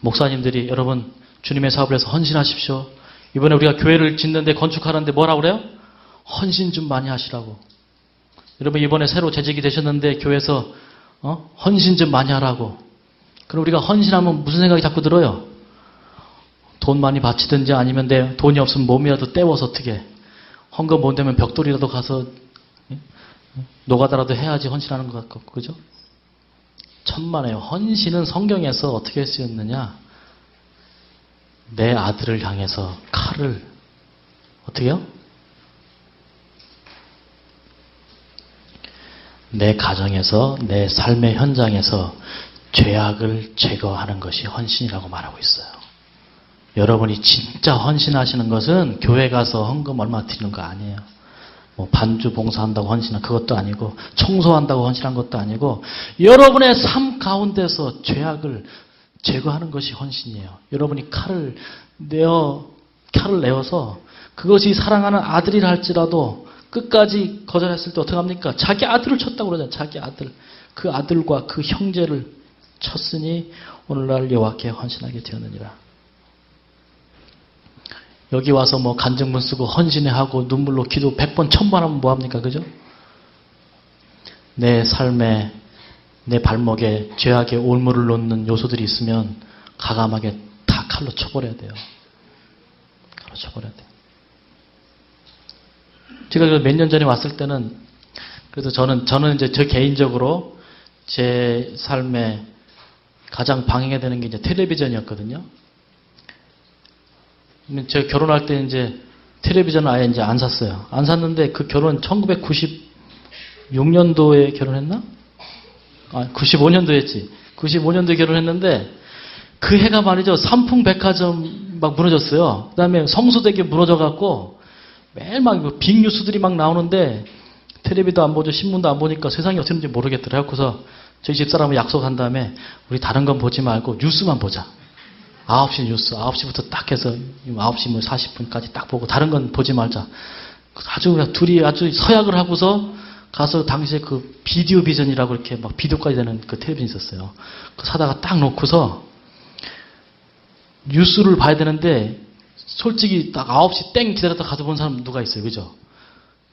목사님들이 여러분 주님의 사업을 해서 헌신하십시오. 이번에 우리가 교회를 짓는데 건축하는데 뭐라고 그래요? 헌신 좀 많이 하시라고. 여러분 이번에 새로 재직이 되셨는데 교회에서 헌신 좀 많이 하라고. 그럼 우리가 헌신하면 무슨 생각이 자꾸 들어요? 돈 많이 바치든지 아니면 내 돈이 없으면 몸이라도 때워서 어떻게 헌금 못 되면 벽돌이라도 가서 노가다라도 해야지 헌신하는 것 같고, 그죠? 천만에요. 헌신은 성경에서 어떻게 쓰였느냐? 내 아들을 향해서 칼을 어떻게 해요? 내 가정에서, 내 삶의 현장에서 죄악을 제거하는 것이 헌신이라고 말하고 있어요. 여러분이 진짜 헌신하시는 것은 교회 가서 헌금 얼마 드리는 거 아니에요. 뭐 반주 봉사한다고 헌신한 그것도 아니고, 청소한다고 헌신한 것도 아니고, 여러분의 삶 가운데서 죄악을 제거하는 것이 헌신이에요. 여러분이 칼을 내어서 그것이 사랑하는 아들이라 할지라도 끝까지 거절했을 때 어떻게 합니까? 자기 아들을 쳤다고 그러잖아요. 자기 아들. 그 아들과 그 형제를 쳤으니 오늘날 여호와께 헌신하게 되었느니라. 여기 와서 뭐 간증문 쓰고 헌신회 하고 눈물로 기도 100번 1000번 하면 뭐합니까? 그죠? 내 삶에 내 발목에 죄악의 올무를 놓는 요소들이 있으면 가감하게 다 칼로 쳐버려야 돼요. 칼로 쳐버려야 돼요. 제가 몇 년 전에 왔을 때는 그래서 저는 이제 저 개인적으로 제 삶에 가장 방해가 되는 게 이제 텔레비전이었거든요. 제가 결혼할 때 이제 텔레비전을 아예 이제 안 샀어요. 안 샀는데 그 결혼 1996년도에 결혼했나? 95년도에 했지. 95년도에 결혼했는데 그 해가 말이죠. 삼풍백화점 막 무너졌어요. 그 다음에 성수대교 무너져갖고 매일 막 빅뉴스들이 막 나오는데 텔레비도 안 보죠. 신문도 안 보니까 세상이 어떻게 되는지 모르겠더라고요. 그래서 저희 집사람은 약속한 다음에 우리 다른 건 보지 말고 뉴스만 보자. 9시 뉴스, 9시부터 딱 해서 9시 뭐 40분까지 딱 보고 다른 건 보지 말자. 아주 둘이 아주 서약을 하고서 가서 당시에 그 비디오 비전이라고 이렇게 막 비디오까지 되는 그 텔레비전이 있었어요. 그 사다가 딱 놓고서 뉴스를 봐야 되는데 솔직히 딱 9시 땡 기다렸다 가서 본 사람 누가 있어요. 그죠?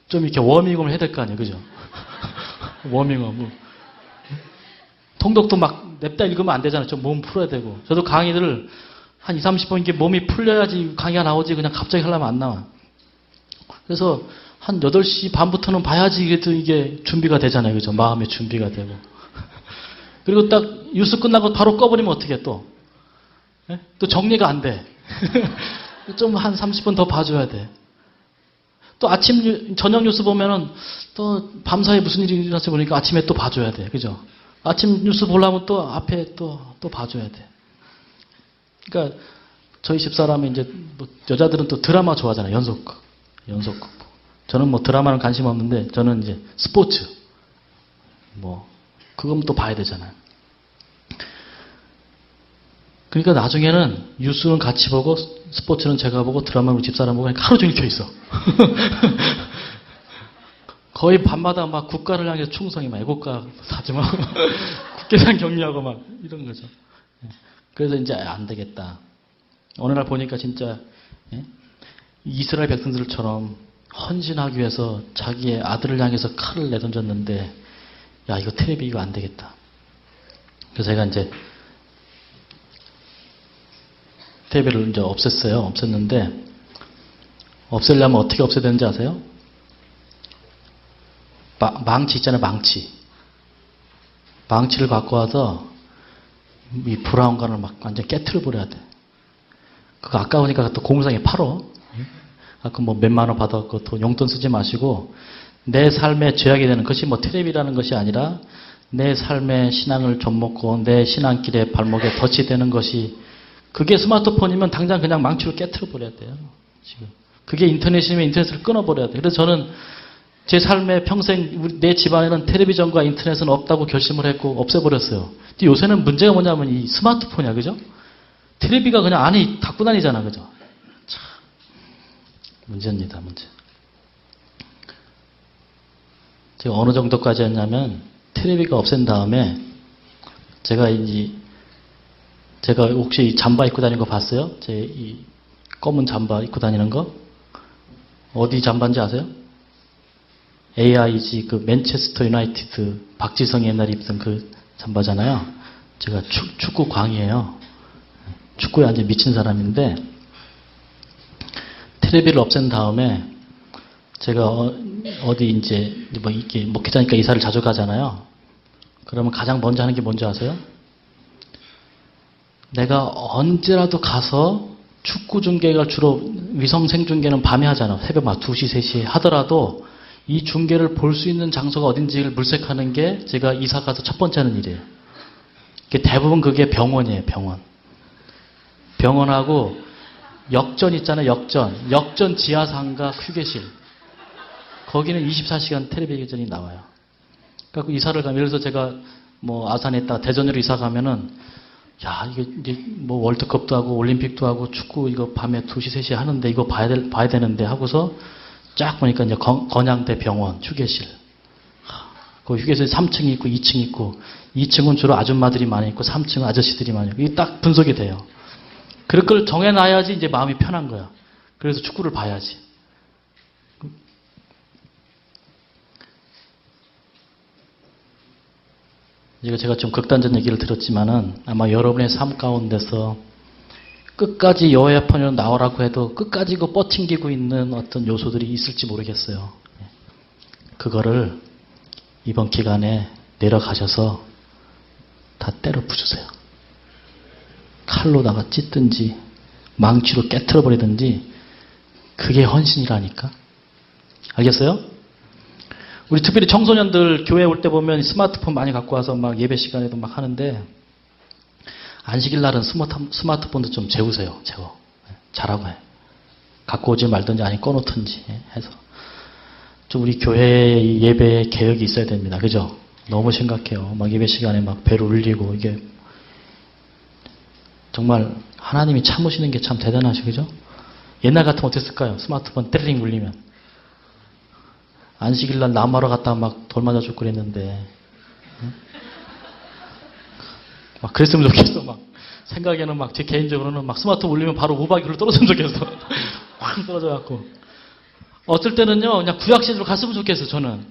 좀 이렇게 워밍업을 해야 될 거 아니에요. 그죠? 워밍업. 통독도 막 냅다 읽으면 안 되잖아요. 좀 몸 풀어야 되고. 저도 강의들을 한 20, 30분 이렇게 몸이 풀려야지 강의가 나오지 그냥 갑자기 하려면 안 나와. 그래서 한 8시 반부터는 봐야지 이게 준비가 되잖아요. 그죠? 마음의 준비가 되고. 그리고 딱 뉴스 끝나고 바로 꺼버리면 어떻게 또? 네? 또 정리가 안 돼. 좀 한 30분 더 봐줘야 돼. 또 저녁 뉴스 보면은 또 밤사이에 무슨 일이 일어났지 보니까 아침에 또 봐줘야 돼. 그죠? 아침 뉴스 보려면 또 앞에 또 봐줘야 돼. 그러니까 저희 집사람이 이제 뭐 여자들은 또 드라마 좋아하잖아요. 연속극. 저는 뭐 드라마는 관심 없는데 저는 이제 스포츠. 뭐 그건 또 봐야 되잖아요. 그러니까 나중에는 뉴스는 같이 보고 스포츠는 제가 보고 드라마는 우리 집사람 보고 하루 종일 켜 있어. 거의 밤마다 막 국가를 향해서 충성이 막 애국가 사지만 국회의원 격리하고 막 이런 거죠. 그래서 이제 안 되겠다. 어느 날 보니까 진짜 이스라엘 백성들처럼 헌신하기 위해서 자기의 아들을 향해서 칼을 내던졌는데 야 이거 텔레비 이거 안 되겠다. 그래서 제가 이제 텔레비를 이제 없앴어요. 없앴는데 없애려면 어떻게 없애야 되는지 아세요? 망치 있잖아요. 망치를 갖고 와서 이 브라운관을 막 완전 깨트려 버려야 돼. 그거 아까우니까 또 공상에 팔어. 아까 뭐 몇만 원 받았고 또 용돈 쓰지 마시고 내 삶의 죄악이 되는 것이 뭐 텔레비라는 것이 아니라 내 삶의 신앙을 좀먹고 내 신앙길에 발목에 덫이 되는 것이 그게 스마트폰이면 당장 그냥 망치로 깨트려 버려야 돼요. 지금 그게 인터넷이면 인터넷을 끊어버려야 돼. 그래서 저는 제 삶의 평생 내 집안에는 텔레비전과 인터넷은 없다고 결심을 했고 없애버렸어요. 근데 요새는 문제가 뭐냐면 이 스마트폰이야. 그죠? 텔레비가 그냥 안에 갖고 다니잖아. 그죠? 참 문제입니다. 문제. 제가 어느 정도까지 했냐면 텔레비가 없앤 다음에 제가 혹시 이 잠바 입고 다니는 거 봤어요? 제 이 검은 잠바 입고 다니는 거? 어디 잠바인지 아세요? AIG 그 맨체스터 유나이티드 박지성이 옛날에 입던 그 잠바잖아요. 제가 축구 광이에요. 축구에 완전 미친 사람인데 텔레비를 없앤 다음에 제가 어디 이제 뭐 이렇게 목회자니까 이사를 자주 가잖아요. 그러면 가장 먼저 하는 게 뭔지 아세요? 내가 언제라도 가서 축구 중계가 주로 위성 생중계는 밤에 하잖아. 새벽 막 2시, 3시에 하더라도 이 중계를 볼 수 있는 장소가 어딘지를 물색하는 게 제가 이사 가서 첫 번째 하는 일이에요. 대부분 그게 병원이에요. 병원하고 역전 있잖아요. 역전 지하상가 휴게실. 거기는 24시간 텔레비전이 나와요. 그래서 이사를 가면, 예를 들어서 제가 뭐 아산에 있다가 대전으로 이사 가면은, 야, 이게 이제 뭐 월드컵도 하고 올림픽도 하고 축구 이거 밤에 2시, 3시에 하는데 이거 봐야 되는데 하고서 쫙 보니까 이제 건양대 병원 휴게실. 그 휴게실 3층이 있고 2층이 있고 2층은 주로 아줌마들이 많이 있고 3층은 아저씨들이 많이 있고 이게 딱 분석이 돼요. 그럴 걸 정해놔야지 이제 마음이 편한 거야. 그래서 축구를 봐야지. 제가 좀 극단적 얘기를 들었지만은 아마 여러분의 삶 가운데서 끝까지 여호와편으로 나오라고 해도 끝까지 그 버팅기고 있는 어떤 요소들이 있을지 모르겠어요. 그거를 이번 기간에 내려가셔서 다 때려 부수세요. 칼로다가 찢든지 망치로 깨트려 버리든지 그게 헌신이라니까. 알겠어요? 우리 특별히 청소년들 교회 올 때 보면 스마트폰 많이 갖고 와서 막 예배 시간에도 막 하는데 안식일 날은 스마트폰도 좀 재우세요. 재워. 잘하고 해. 갖고 오지 말든지 아니 꺼놓든지 해서 좀 우리 교회 예배 개혁이 있어야 됩니다. 그죠? 너무 심각해요. 막 예배 시간에 막 배를 울리고 이게 정말 하나님이 참으시는 게 참 대단하시죠. 그죠? 옛날 같으면 어땠을까요? 스마트폰 때리링 울리면. 안식일날 나무하러 갔다가 막 돌 맞아 죽고 그랬는데 막 그랬으면 좋겠어. 막 생각에는 막 제 개인적으로는 막 스마트폰 울리면 바로 우박이로 떨어졌으면 좋겠어. 확 떨어져갖고 어떨 때는요 그냥 구약시대로 갔으면 좋겠어. 저는.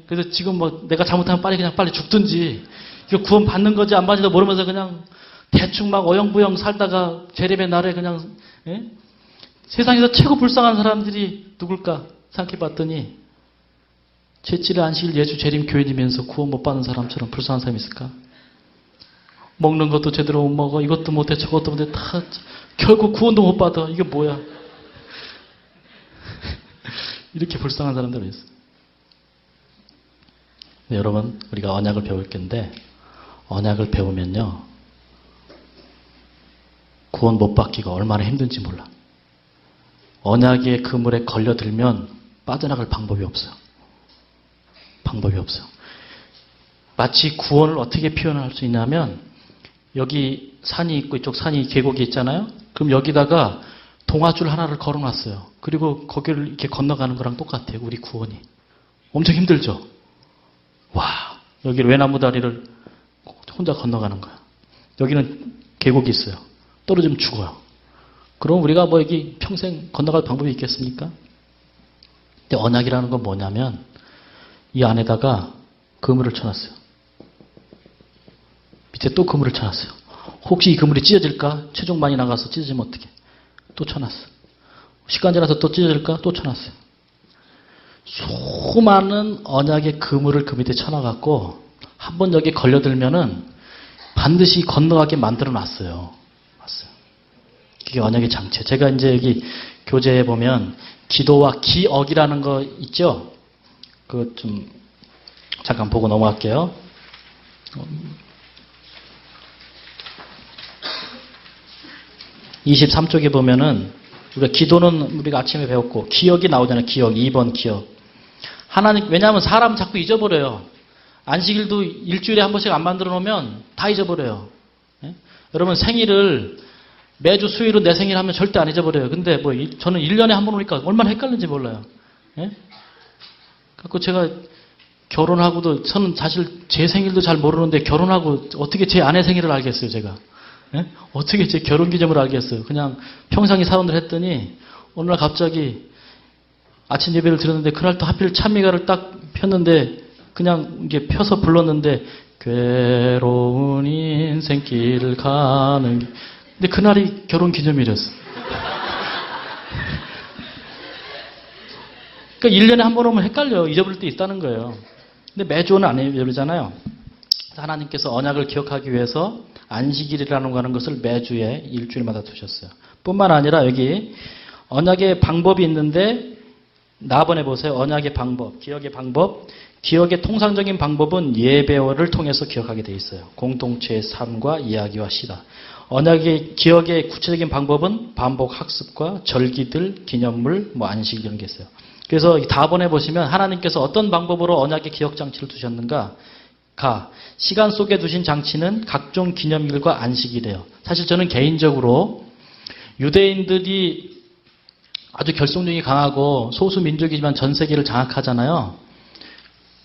그래서 지금 뭐 내가 잘못하면 빨리 죽든지 이거 구원 받는 건지 안 받는지 모르면서 그냥 대충 막 어영부영 살다가 죄림의 날에 그냥 세상에서 최고 불쌍한 사람들이 누굴까 생각해봤더니 제7일 안식일 예주 재림 교인이면서 구원 못 받는 사람처럼 불쌍한 사람이 있을까? 먹는 것도 제대로 못 먹어. 이것도 못해 저것도 못해. 다 결국 구원도 못 받아. 이게 뭐야? 이렇게 불쌍한 사람들이 있어. 여러분 우리가 언약을 배울 텐데 언약을 배우면요 구원 못 받기가 얼마나 힘든지 몰라. 언약의 그물에 걸려들면 빠져나갈 방법이 없어요. 방법이 없어요. 마치 구원을 어떻게 표현할 수 있냐면 여기 산이 있고 이쪽 산이 계곡이 있잖아요. 그럼 여기다가 동아줄 하나를 걸어놨어요. 그리고 거기를 이렇게 건너가는 거랑 똑같아요. 우리 구원이. 엄청 힘들죠. 와, 여기를 외나무 다리를 혼자 건너가는 거야. 여기는 계곡이 있어요. 떨어지면 죽어요. 그럼 우리가 뭐 여기 평생 건너갈 방법이 있겠습니까? 근데 언약이라는 건 뭐냐면 이 안에다가 그물을 쳐놨어요. 밑에 또 그물을 쳐놨어요. 혹시 이 그물이 찢어질까? 최종 많이 나가서 찢어지면 어떡해? 또 쳐놨어. 시간 지나서 또 찢어질까? 또 쳐놨어요. 수많은 언약의 그물을 그 밑에 쳐놔갖고 한번 여기 걸려들면은 반드시 건너가게 만들어 놨어요. 봤어요. 그게 언약의 장치. 제가 이제 여기 교재에 보면 기도와 기억이라는 거 있죠? 그거 좀 잠깐 보고 넘어갈게요. 23쪽에 보면은 우리가 기도는 우리가 아침에 배웠고 기억이 나오잖아요. 기억. 2번 기억. 하나님, 왜냐하면 사람 자꾸 잊어버려요. 안식일도 일주일에 한 번씩 안 만들어 놓으면 다 잊어버려요. 여러분 생일을 매주 수요일은 내 생일 하면 절대 안 잊어버려요. 근데 뭐 저는 1년에 한 번 오니까 얼마나 헷갈리는지 몰라요. 그래서 제가 결혼하고도 저는 사실 제 생일도 잘 모르는데 결혼하고 어떻게 제 아내 생일을 알겠어요, 제가. 어떻게 제 결혼 기념을 알겠어요. 그냥 평상시 사원을 했더니 어느 날 갑자기 아침 예배를 드렸는데 그날 또 하필 찬미가를 딱 폈는데 그냥 이게 펴서 불렀는데 괴로운 인생길을 가는 길. 근데 그날이 결혼 기념일이었어. 그러니까 1년에 한 번 오면 헷갈려. 잊어버릴 때 있다는 거예요. 근데 매주는 안 잊어버리잖아요. 하나님께서 언약을 기억하기 위해서 안식일이라는 것을 매주에 일주일마다 두셨어요. 뿐만 아니라 여기 언약의 방법이 있는데 나번에 보세요. 언약의 방법, 기억의 방법. 기억의 통상적인 방법은 예배를 통해서 기억하게 돼 있어요. 공동체의 삶과 이야기와 시다. 언약의 기억의 구체적인 방법은 반복 학습과 절기들, 기념물, 안식 이런 게 있어요. 그래서 다번에 보시면 하나님께서 어떤 방법으로 언약의 기억 장치를 두셨는가? 시간 속에 두신 장치는 각종 기념일과 안식이래요. 사실 저는 개인적으로 유대인들이 아주 결속력이 강하고 소수 민족이지만 전 세계를 장악하잖아요.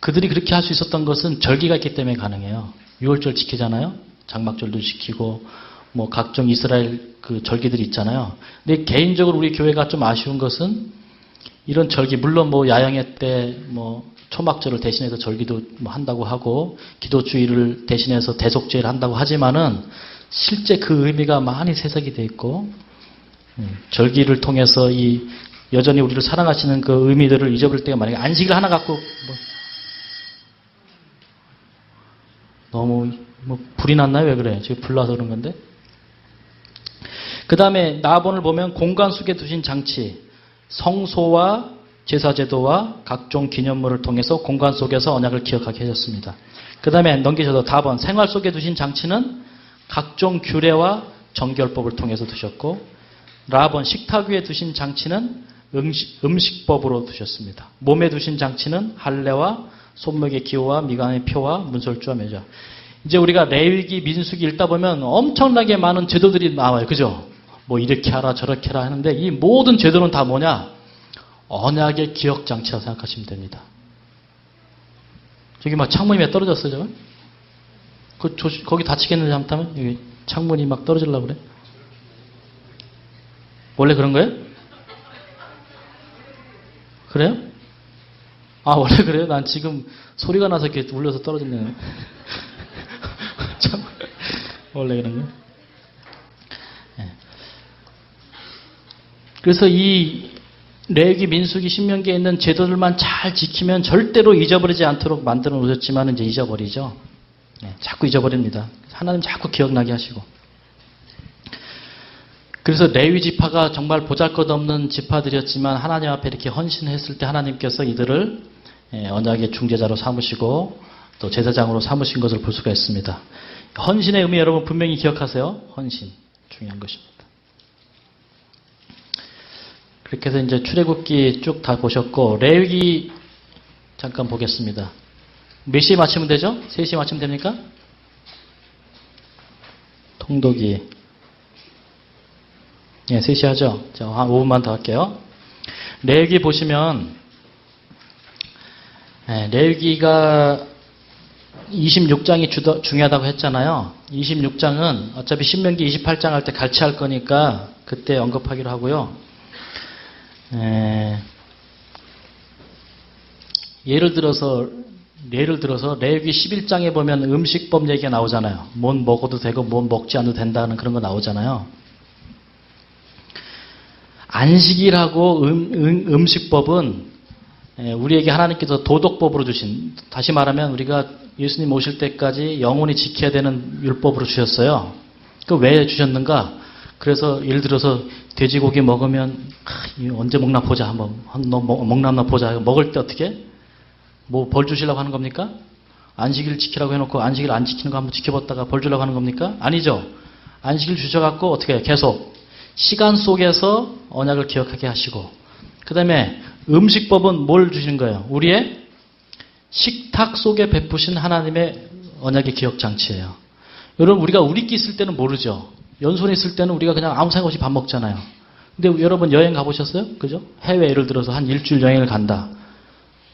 그들이 그렇게 할 수 있었던 것은 절기가 있기 때문에 가능해요. 6월절 지키잖아요. 장막절도 지키고 각종 이스라엘 그 절기들이 있잖아요. 근데 개인적으로 우리 교회가 좀 아쉬운 것은 이런 절기 물론 야영회 때 초막절을 대신해서 절기도 한다고 하고 기도주의를 대신해서 대속죄를 한다고 하지만은 실제 그 의미가 많이 세석이 돼 있고 절기를 통해서 여전히 우리를 사랑하시는 그 의미들을 잊어버릴 때가 만약에 안식일 하나 갖고 너무 불이 났나요? 왜 그래? 지금 불 나서 그런 건데. 그 다음에 나본을 보면 공간 속에 두신 장치, 성소와 제사제도와 각종 기념물을 통해서 공간 속에서 언약을 기억하게 해줬습니다. 그 다음에 넘기셔도 다번 생활 속에 두신 장치는 각종 규례와 정결법을 통해서 두셨고 라번 식탁 위에 두신 장치는 음식법으로 두셨습니다. 몸에 두신 장치는 할례와 손목의 기호와 미간의 표와 문설주와 매자. 이제 우리가 레위기, 민수기 읽다 보면 엄청나게 많은 제도들이 나와요. 그죠? 이렇게 하라 저렇게 하라 하는데 이 모든 제도는 다 뭐냐? 언약의 기억 장치라고 생각하시면 됩니다. 저기 창문이 왜 떨어졌어요? 거기 다치겠는지 잘못하면 여기 창문이 떨어지려고 그래? 원래 그런 거예요? 그래요? 원래 그래요? 난 지금 소리가 나서 이렇게 울려서 떨어졌네. 참, 원래 그런 거예요? 네. 그래서 이 레위기, 민수기, 신명기에 있는 제도들만 잘 지키면 절대로 잊어버리지 않도록 만들어 놓으셨지만 이제 잊어버리죠. 네, 자꾸 잊어버립니다. 하나님 자꾸 기억나게 하시고. 그래서 레위 지파가 정말 보잘것없는 지파들이었지만 하나님 앞에 이렇게 헌신했을 때 하나님께서 이들을 언약의 중재자로 삼으시고 또 제사장으로 삼으신 것을 볼 수가 있습니다. 헌신의 의미 여러분 분명히 기억하세요. 헌신 중요한 것입니다. 그렇게 해서 이제 출애굽기 쭉 다 보셨고 레위기 잠깐 보겠습니다. 몇 시에 마치면 되죠? 3시에 마치면 됩니까? 통독이 3시 하죠? 자, 한 5분만 더 할게요. 레위기 보시면 레위기가 26장이 중요하다고 했잖아요. 26장은 어차피 신명기 28장 할 때 같이 할 거니까 그때 언급하기로 하고요. 예를 들어서 레위기 11장에 보면 음식법 얘기가 나오잖아요. 뭔 먹어도 되고 뭔 먹지 않아도 된다는 그런 거 나오잖아요. 안식일하고 음식법은 우리에게 하나님께서 도덕법으로 주신, 다시 말하면 우리가 예수님 오실 때까지 영원히 지켜야 되는 율법으로 주셨어요. 그 왜 주셨는가? 그래서 예를 들어서 돼지고기 먹으면 언제 먹나 보자, 한번 너 먹나 보자. 먹을 때 어떻게? 벌 주시려고 하는 겁니까? 안식일 지키라고 해놓고 안식일 안 지키는 거 한번 지켜봤다가 벌 주려고 하는 겁니까? 아니죠. 안식일 주셔갖고 어떻게 해요? 계속 시간 속에서 언약을 기억하게 하시고, 그 다음에 음식법은 뭘 주시는 거예요? 우리의 식탁 속에 베푸신 하나님의 언약의 기억 장치예요. 여러분 우리가 우리끼리 있을 때는 모르죠. 연손에 있을 때는 우리가 그냥 아무 생각 없이 밥 먹잖아요. 근데 여러분 여행 가보셨어요? 그죠? 해외 예를 들어서 한 일주일 여행을 간다.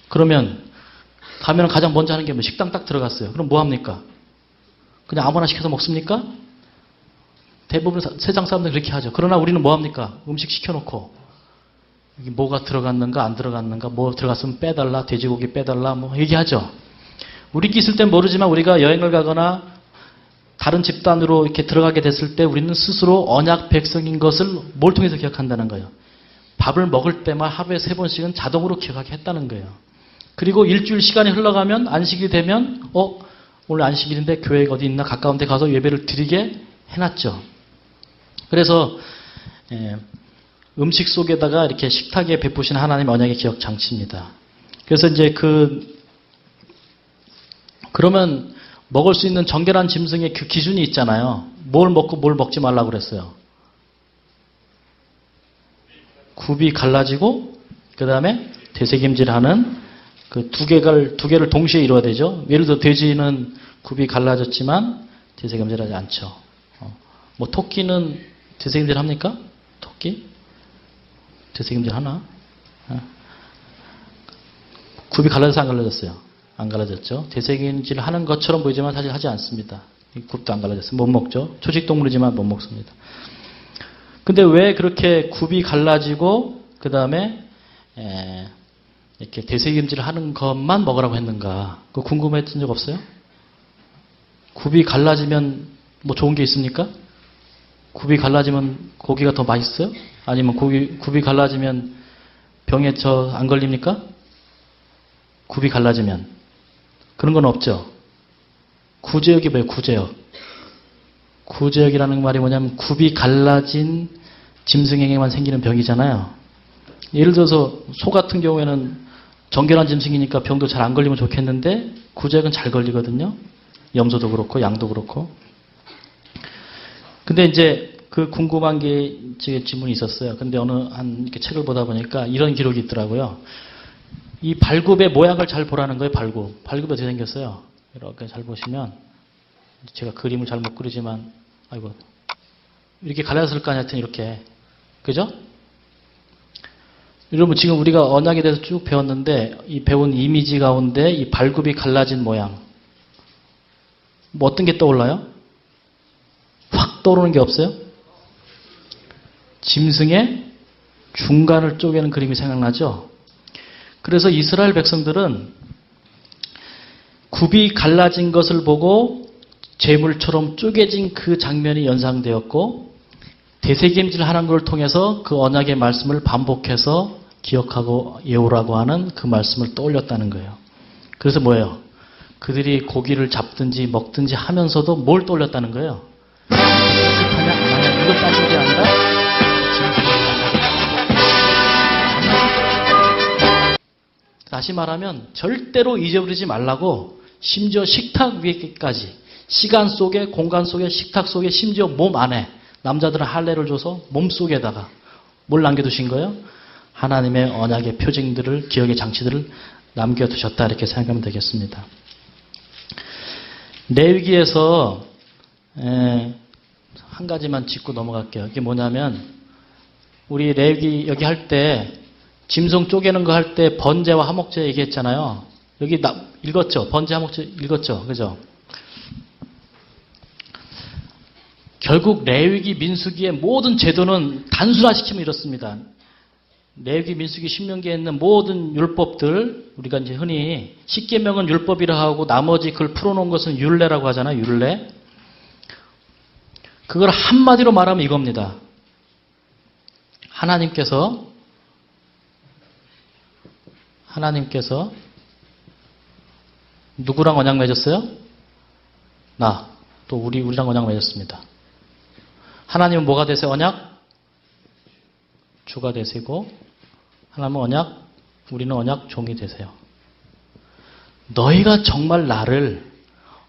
그러면 가면 가장 먼저 하는 게 식당 딱 들어갔어요. 그럼 뭐 합니까? 그냥 아무나 시켜서 먹습니까? 대부분 세상 사람들 그렇게 하죠. 그러나 우리는 뭐 합니까? 음식 시켜놓고 여기 뭐가 들어갔는가 안 들어갔는가, 뭐 들어갔으면 빼달라, 돼지고기 빼달라, 뭐 얘기하죠. 우리끼리 있을 땐 모르지만 우리가 여행을 가거나 다른 집단으로 이렇게 들어가게 됐을 때 우리는 스스로 언약 백성인 것을 뭘 통해서 기억한다는 거예요. 밥을 먹을 때만 하루에 3번씩은 자동으로 기억하게 했다는 거예요. 그리고 일주일 시간이 흘러가면 안식이 되면 오늘 안식일인데 교회가 어디 있나 가까운 데 가서 예배를 드리게 해놨죠. 그래서 음식 속에다가 이렇게 식탁에 베푸신 하나님의 언약의 기억 장치입니다. 그래서 이제 그러면 먹을 수 있는 정결한 짐승의 그 기준이 있잖아요. 뭘 먹고 뭘 먹지 말라고 그랬어요. 굽이 갈라지고 그 다음에 되새김질하는 그 두 개를 동시에 이루어야 되죠. 예를 들어 돼지는 굽이 갈라졌지만 되새김질하지 않죠. 뭐 토끼는 되새김질 합니까? 토끼? 되새김질 하나? 굽이 갈라져서 안 갈라졌어요? 안 갈라졌죠. 되새김질 하는 것처럼 보이지만 사실 하지 않습니다. 굽도 안 갈라졌어요. 못 먹죠. 초식동물이지만 못 먹습니다. 근데 왜 그렇게 굽이 갈라지고 그 다음에 이렇게 되새김질을 하는 것만 먹으라고 했는가? 그거 궁금했던 적 없어요? 굽이 갈라지면 뭐 좋은 게 있습니까? 굽이 갈라지면 고기가 더 맛있어요? 아니면 굽이 갈라지면 병에 안 걸립니까? 굽이 갈라지면. 그런 건 없죠. 구제역이 뭐예요? 구제역. 구제역이라는 말이 뭐냐면 굽이 갈라진 짐승에게만 생기는 병이잖아요. 예를 들어서 소 같은 경우에는 정결한 짐승이니까 병도 잘 안 걸리면 좋겠는데 구제역은 잘 걸리거든요. 염소도 그렇고 양도 그렇고. 근데 이제 그 궁금한 게 제 질문이 있었어요. 근데 이렇게 책을 보다 보니까 이런 기록이 있더라고요. 이 발굽의 모양을 잘 보라는 거예요. 발굽이 어떻게 생겼어요? 이렇게 잘 보시면 제가 그림을 잘 못 그리지만 아이고 이렇게 갈라졌을 거 아니야. 하여튼 이렇게 그죠? 여러분 지금 우리가 언약에 대해서 쭉 배웠는데 이 배운 이미지 가운데 이 발굽이 갈라진 모양 뭐 어떤 게 떠올라요? 확 떠오르는 게 없어요? 짐승의 중간을 쪼개는 그림이 생각나죠? 그래서 이스라엘 백성들은 굽이 갈라진 것을 보고 재물처럼 쪼개진 그 장면이 연상되었고 되새김질 하는 걸 통해서 그 언약의 말씀을 반복해서 기억하고 외우라고 하는 그 말씀을 떠올렸다는 거예요. 그래서 뭐예요? 그들이 고기를 잡든지 먹든지 하면서도 뭘 떠올렸다는 거예요? 이걸 따진 게 아니라 다시 말하면 절대로 잊어버리지 말라고 심지어 식탁 위에까지 시간 속에 공간 속에 식탁 속에 심지어 몸 안에 남자들은 할례를 줘서 몸 속에다가 뭘 남겨두신 거예요? 하나님의 언약의 표징들을 기억의 장치들을 남겨두셨다 이렇게 생각하면 되겠습니다. 레위기에서 한 가지만 짚고 넘어갈게요. 이게 뭐냐면 우리 레위기 여기 할 때 짐승 쪼개는 거 할 때 번제와 화목제 얘기했잖아요. 여기 읽었죠? 번제 화목제 읽었죠? 그죠? 결국 레위기 민수기의 모든 제도는 단순화시키면 이렇습니다. 레위기 민수기 신명기에 있는 모든 율법들 우리가 이제 흔히 십계명은 율법이라 하고 나머지 그걸 풀어놓은 것은 율례라고 하잖아요. 율례. 그걸 한마디로 말하면 이겁니다. 하나님께서 누구랑 언약 맺었어요? 또 우리랑 언약 맺었습니다. 하나님은 뭐가 되세요? 언약? 주가 되시고 하나님은 언약, 우리는 언약 종이 되세요. 너희가 정말 나를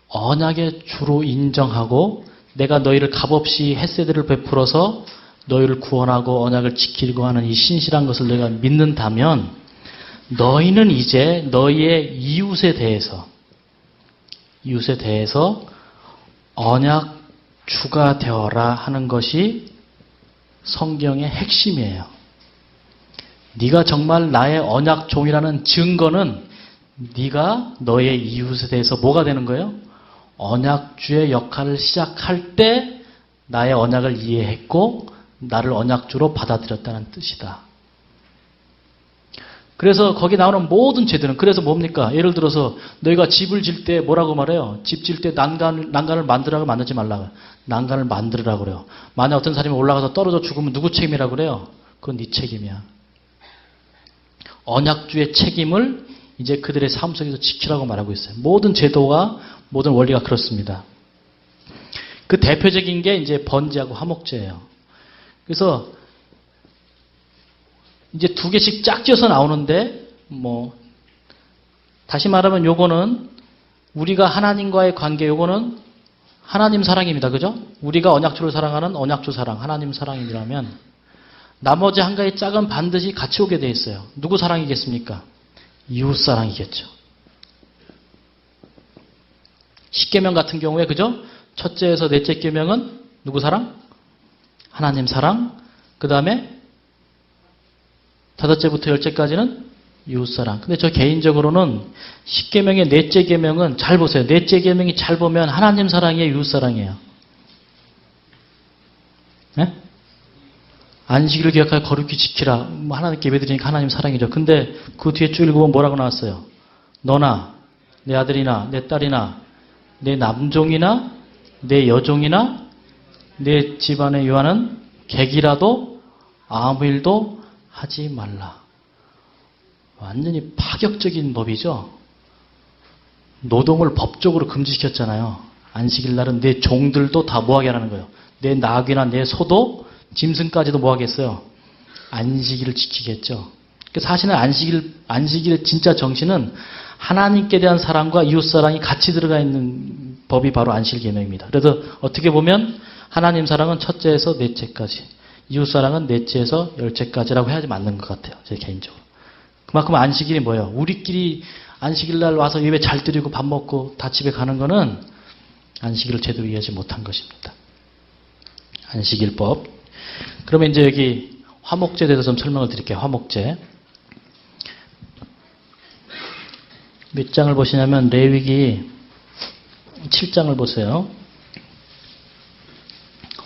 언약의 주로 인정하고 내가 너희를 값없이 햇새들을 베풀어서 너희를 구원하고 언약을 지키려고 하는 이 신실한 것을 너희가 믿는다면 너희는 이제 너희의 이웃에 대해서 언약 주가 되어라 하는 것이 성경의 핵심이에요. 네가 정말 나의 언약 종이라는 증거는 네가 너의 이웃에 대해서 뭐가 되는 거예요? 언약주의 역할을 시작할 때 나의 언약을 이해했고 나를 언약주로 받아들였다는 뜻이다. 그래서 거기 나오는 모든 제도는 그래서 뭡니까? 예를 들어서 너희가 집을 질 때 뭐라고 말해요? 집 질 때 난간을 만들라고 만들지 말라고. 난간을 만들으라고 그래요. 만약 어떤 사람이 올라가서 떨어져 죽으면 누구 책임이라고 그래요? 그건 네 책임이야. 언약주의 책임을 이제 그들의 삶 속에서 지키라고 말하고 있어요. 모든 제도와 모든 원리가 그렇습니다. 그 대표적인 게 이제 번제하고 화목제예요. 그래서 이제 두 개씩 짝지어서 나오는데 다시 말하면 요거는 우리가 하나님과의 관계, 요거는 하나님 사랑입니다. 그죠? 우리가 언약주를 사랑하는 언약주 사랑, 하나님 사랑이라면 나머지 한 가지 짝은 반드시 같이 오게 돼 있어요. 누구 사랑이겠습니까? 이웃 사랑이겠죠. 십계명 같은 경우에 그죠? 첫째에서 넷째 계명은 누구 사랑? 하나님 사랑. 그 다음에 다섯째부터 열째까지는 이웃사랑. 근데 저 개인적으로는 십계명의 넷째 계명은 잘 보세요. 넷째 계명이 잘 보면 하나님 사랑이에요, 이웃사랑이에요. 네? 안식일을 기억하여 거룩히 지키라. 하나님께 예배드리니까 하나님 사랑이죠. 근데 그 뒤에 쭉 읽어보면 뭐라고 나왔어요? 너나 내 아들이나 내 딸이나 내 남종이나 내 여종이나 내 집안에 유하는 객이라도 아무 일도 하지 말라. 완전히 파격적인 법이죠. 노동을 법적으로 금지시켰잖아요. 안식일 날은 내 종들도 다 뭐하게 하라는 거예요. 내 나귀나 내 소도 짐승까지도 뭐하겠어요. 안식일을 지키겠죠. 사실은 안식일의 진짜 정신은 하나님께 대한 사랑과 이웃사랑이 같이 들어가 있는 법이 바로 안식일 계명입니다. 그래서 어떻게 보면 하나님 사랑은 첫째에서 넷째까지, 이웃사랑은 넷째에서 열째까지라고 해야지 맞는 것 같아요. 제 개인적으로. 그만큼 안식일이 뭐예요? 우리끼리 안식일 날 와서 예배 잘 드리고 밥 먹고 다 집에 가는 거는 안식일을 제대로 이해하지 못한 것입니다. 안식일법. 그러면 이제 여기 화목제에 대해서 좀 설명을 드릴게요. 화목제. 몇 장을 보시냐면 레위기 7장을 보세요.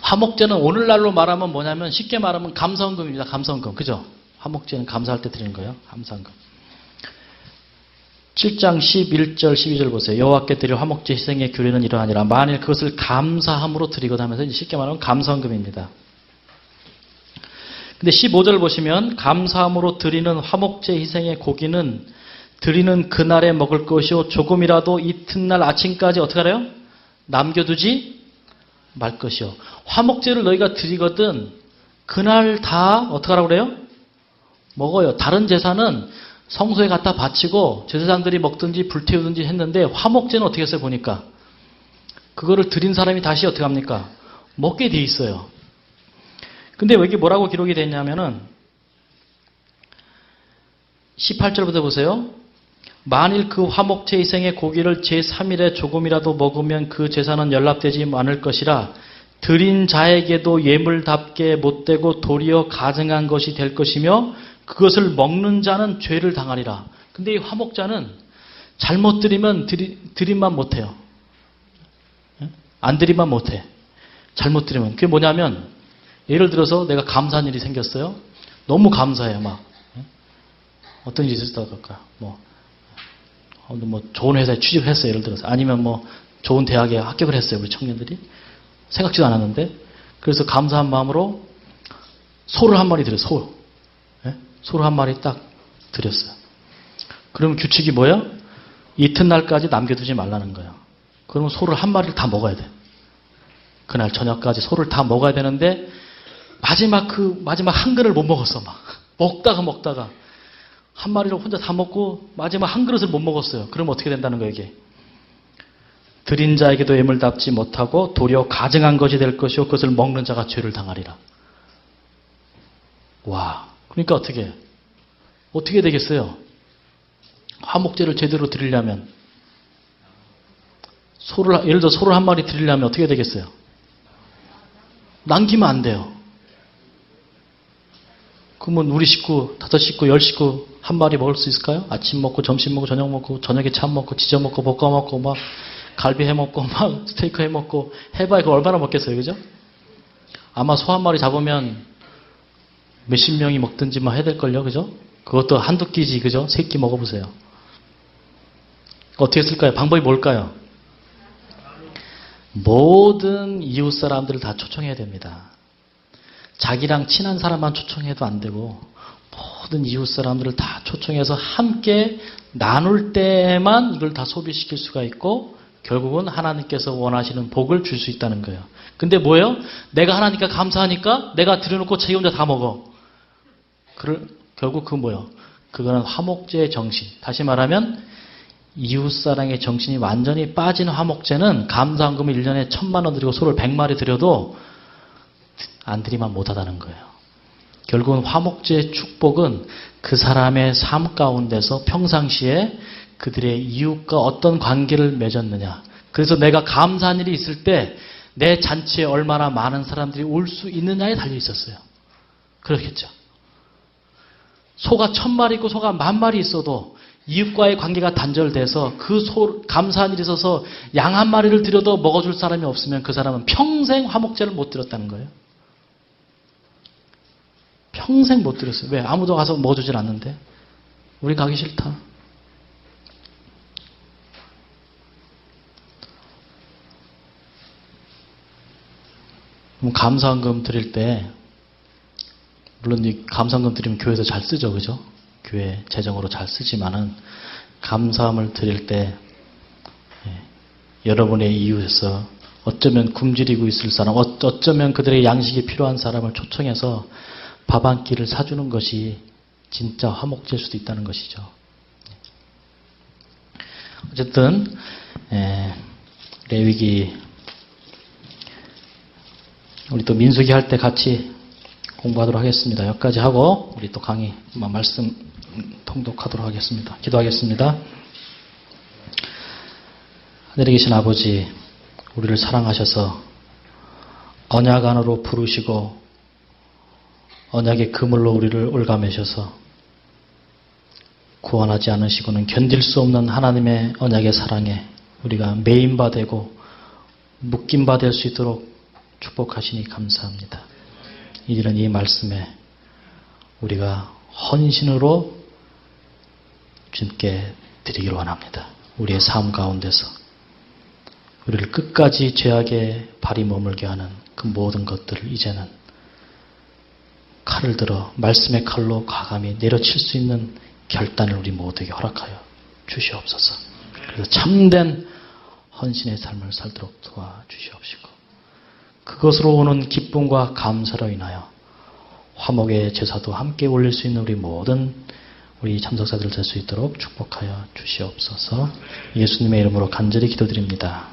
화목제는 오늘날로 말하면 뭐냐면 쉽게 말하면 감사헌금입니다. 감사헌금. 그죠? 화목제는 감사할 때 드리는 거예요. 감사헌금. 7장 11절 12절 보세요. 여호와께 드릴 화목제 희생의 규례는 이러하니라. 만일 그것을 감사함으로 드리거나 하면서 쉽게 말하면 감사헌금입니다. 근데 15절 보시면 감사함으로 드리는 화목제 희생의 고기는 드리는 그날에 먹을 것이요 조금이라도 이튿날 아침까지 어떻게 하래요? 남겨두지 말 것이요. 화목제를 너희가 드리거든 그날 다 어떻게 하라고 그래요? 먹어요. 다른 제사는 성소에 갖다 바치고 제사장들이 먹든지 불태우든지 했는데 화목제는 어떻게 했어요? 보니까 그거를 드린 사람이 다시 어떻게 합니까? 먹게 돼 있어요. 근데 여기 뭐라고 기록이 됐냐면은 18절부터 보세요. 만일 그 화목제 희생의 고기를 제3일에 조금이라도 먹으면 그 제사는 연락되지 않을 것이라 드린 자에게도 예물답게 못되고 도리어 가증한 것이 될 것이며 그것을 먹는 자는 죄를 당하리라. 근데 이 화목자는 잘못 드리면 드림만 못해요. 안 드리면 못해. 잘못 드리면. 그게 뭐냐면 예를 들어서 내가 감사한 일이 생겼어요. 너무 감사해요. 막 어떤 일이 있었을까? 뭐 좋은 회사에 취직을 했어요. 예를 들어서. 아니면 좋은 대학에 합격을 했어요. 우리 청년들이. 생각지도 않았는데. 그래서 감사한 마음으로 소를 한 마리 드렸어요. 소를 한 마리 딱 드렸어요. 그러면 규칙이 뭐예요? 이튿날까지 남겨두지 말라는 거예요. 그러면 소를 한 마리를 다 먹어야 돼. 그날 저녁까지 소를 다 먹어야 되는데 마지막 한 그릇을 못 먹었어. 막 먹다가 한 마리를 혼자 다 먹고 마지막 한 그릇을 못 먹었어요. 그럼 어떻게 된다는 거예요, 이게? 드린 자에게도 예물답지 못하고 도리어 가증한 것이 될 것이요 그것을 먹는 자가 죄를 당하리라. 와, 그러니까 어떻게 되겠어요? 화목제를 제대로 드리려면 예를 들어 소를 한 마리 드리려면 어떻게 되겠어요? 남기면 안 돼요. 그러면 우리 식구, 5식구, 10식구 한 마리 먹을 수 있을까요? 아침 먹고, 점심 먹고, 저녁 먹고, 저녁에 참 먹고, 지져 먹고, 볶아 먹고, 막 갈비 해 먹고, 막 스테이크 해 먹고, 해봐야 그거 얼마나 먹겠어요, 그죠? 아마 소 한 마리 잡으면 몇십 명이 먹든지 해야 될걸요, 그죠? 그것도 한두 끼지, 그죠? 3끼 먹어보세요. 어떻게 쓸까요? 방법이 뭘까요? 모든 이웃 사람들을 다 초청해야 됩니다. 자기랑 친한 사람만 초청해도 안 되고 모든 이웃 사람들을 다 초청해서 함께 나눌 때만 이걸 다 소비시킬 수가 있고 결국은 하나님께서 원하시는 복을 줄 수 있다는 거예요. 근데 뭐예요? 내가 하나님께 감사하니까 내가 들여놓고 자기 혼자 다 먹어. 결국 그건 뭐예요? 그거는 화목제의 정신. 다시 말하면 이웃사랑의 정신이 완전히 빠진 화목제는 감사헌금을 1년에 1,000만 원 드리고 소를 100마리 드려도 안 드리면 못하다는 거예요. 결국은 화목제의 축복은 그 사람의 삶 가운데서 평상시에 그들의 이웃과 어떤 관계를 맺었느냐. 그래서 내가 감사한 일이 있을 때 내 잔치에 얼마나 많은 사람들이 올 수 있느냐에 달려 있었어요. 그렇겠죠. 소가 1,000마리 있고 소가 10,000마리 있어도 이웃과의 관계가 단절돼서 그 감사한 일이 있어서 양 1마리를 드려도 먹어줄 사람이 없으면 그 사람은 평생 화목제를 못 드렸다는 거예요. 평생 못 드렸어요. 왜? 아무도 가서 먹어주질 않는데. 우리 가기 싫다. 그럼 감사헌금 드릴 때 물론 이 감사헌금 드리면 교회에서 잘 쓰죠. 그죠? 교회 재정으로 잘 쓰지만은 감사함을 드릴 때 여러분의 이웃에서 어쩌면 굶주리고 있을 사람, 어쩌면 그들의 양식이 필요한 사람을 초청해서 밥 한 끼를 사주는 것이 진짜 화목제일 수도 있다는 것이죠. 어쨌든 레위기 우리 또 민수기 할 때 같이 공부하도록 하겠습니다. 여기까지 하고 우리 또 강의 말씀 통독하도록 하겠습니다. 기도하겠습니다. 하늘에 계신 아버지, 우리를 사랑하셔서 언약 안으로 부르시고 언약의 그물로 우리를 올가매셔서 구원하지 않으시고는 견딜 수 없는 하나님의 언약의 사랑에 우리가 매인바 되고 묶임바 될 수 있도록 축복하시니 감사합니다. 이제는 이 말씀에 우리가 헌신으로 주님께 드리기를 원합니다. 우리의 삶 가운데서 우리를 끝까지 죄악에 발이 머물게 하는 그 모든 것들을 이제는 칼을 들어 말씀의 칼로 과감히 내려칠 수 있는 결단을 우리 모두에게 허락하여 주시옵소서. 그래서 참된 헌신의 삶을 살도록 도와주시옵시고 그것으로 오는 기쁨과 감사로 인하여 화목의 제사도 함께 올릴 수 있는 우리 모든 우리 참석자들 될 수 있도록 축복하여 주시옵소서. 예수님의 이름으로 간절히 기도드립니다.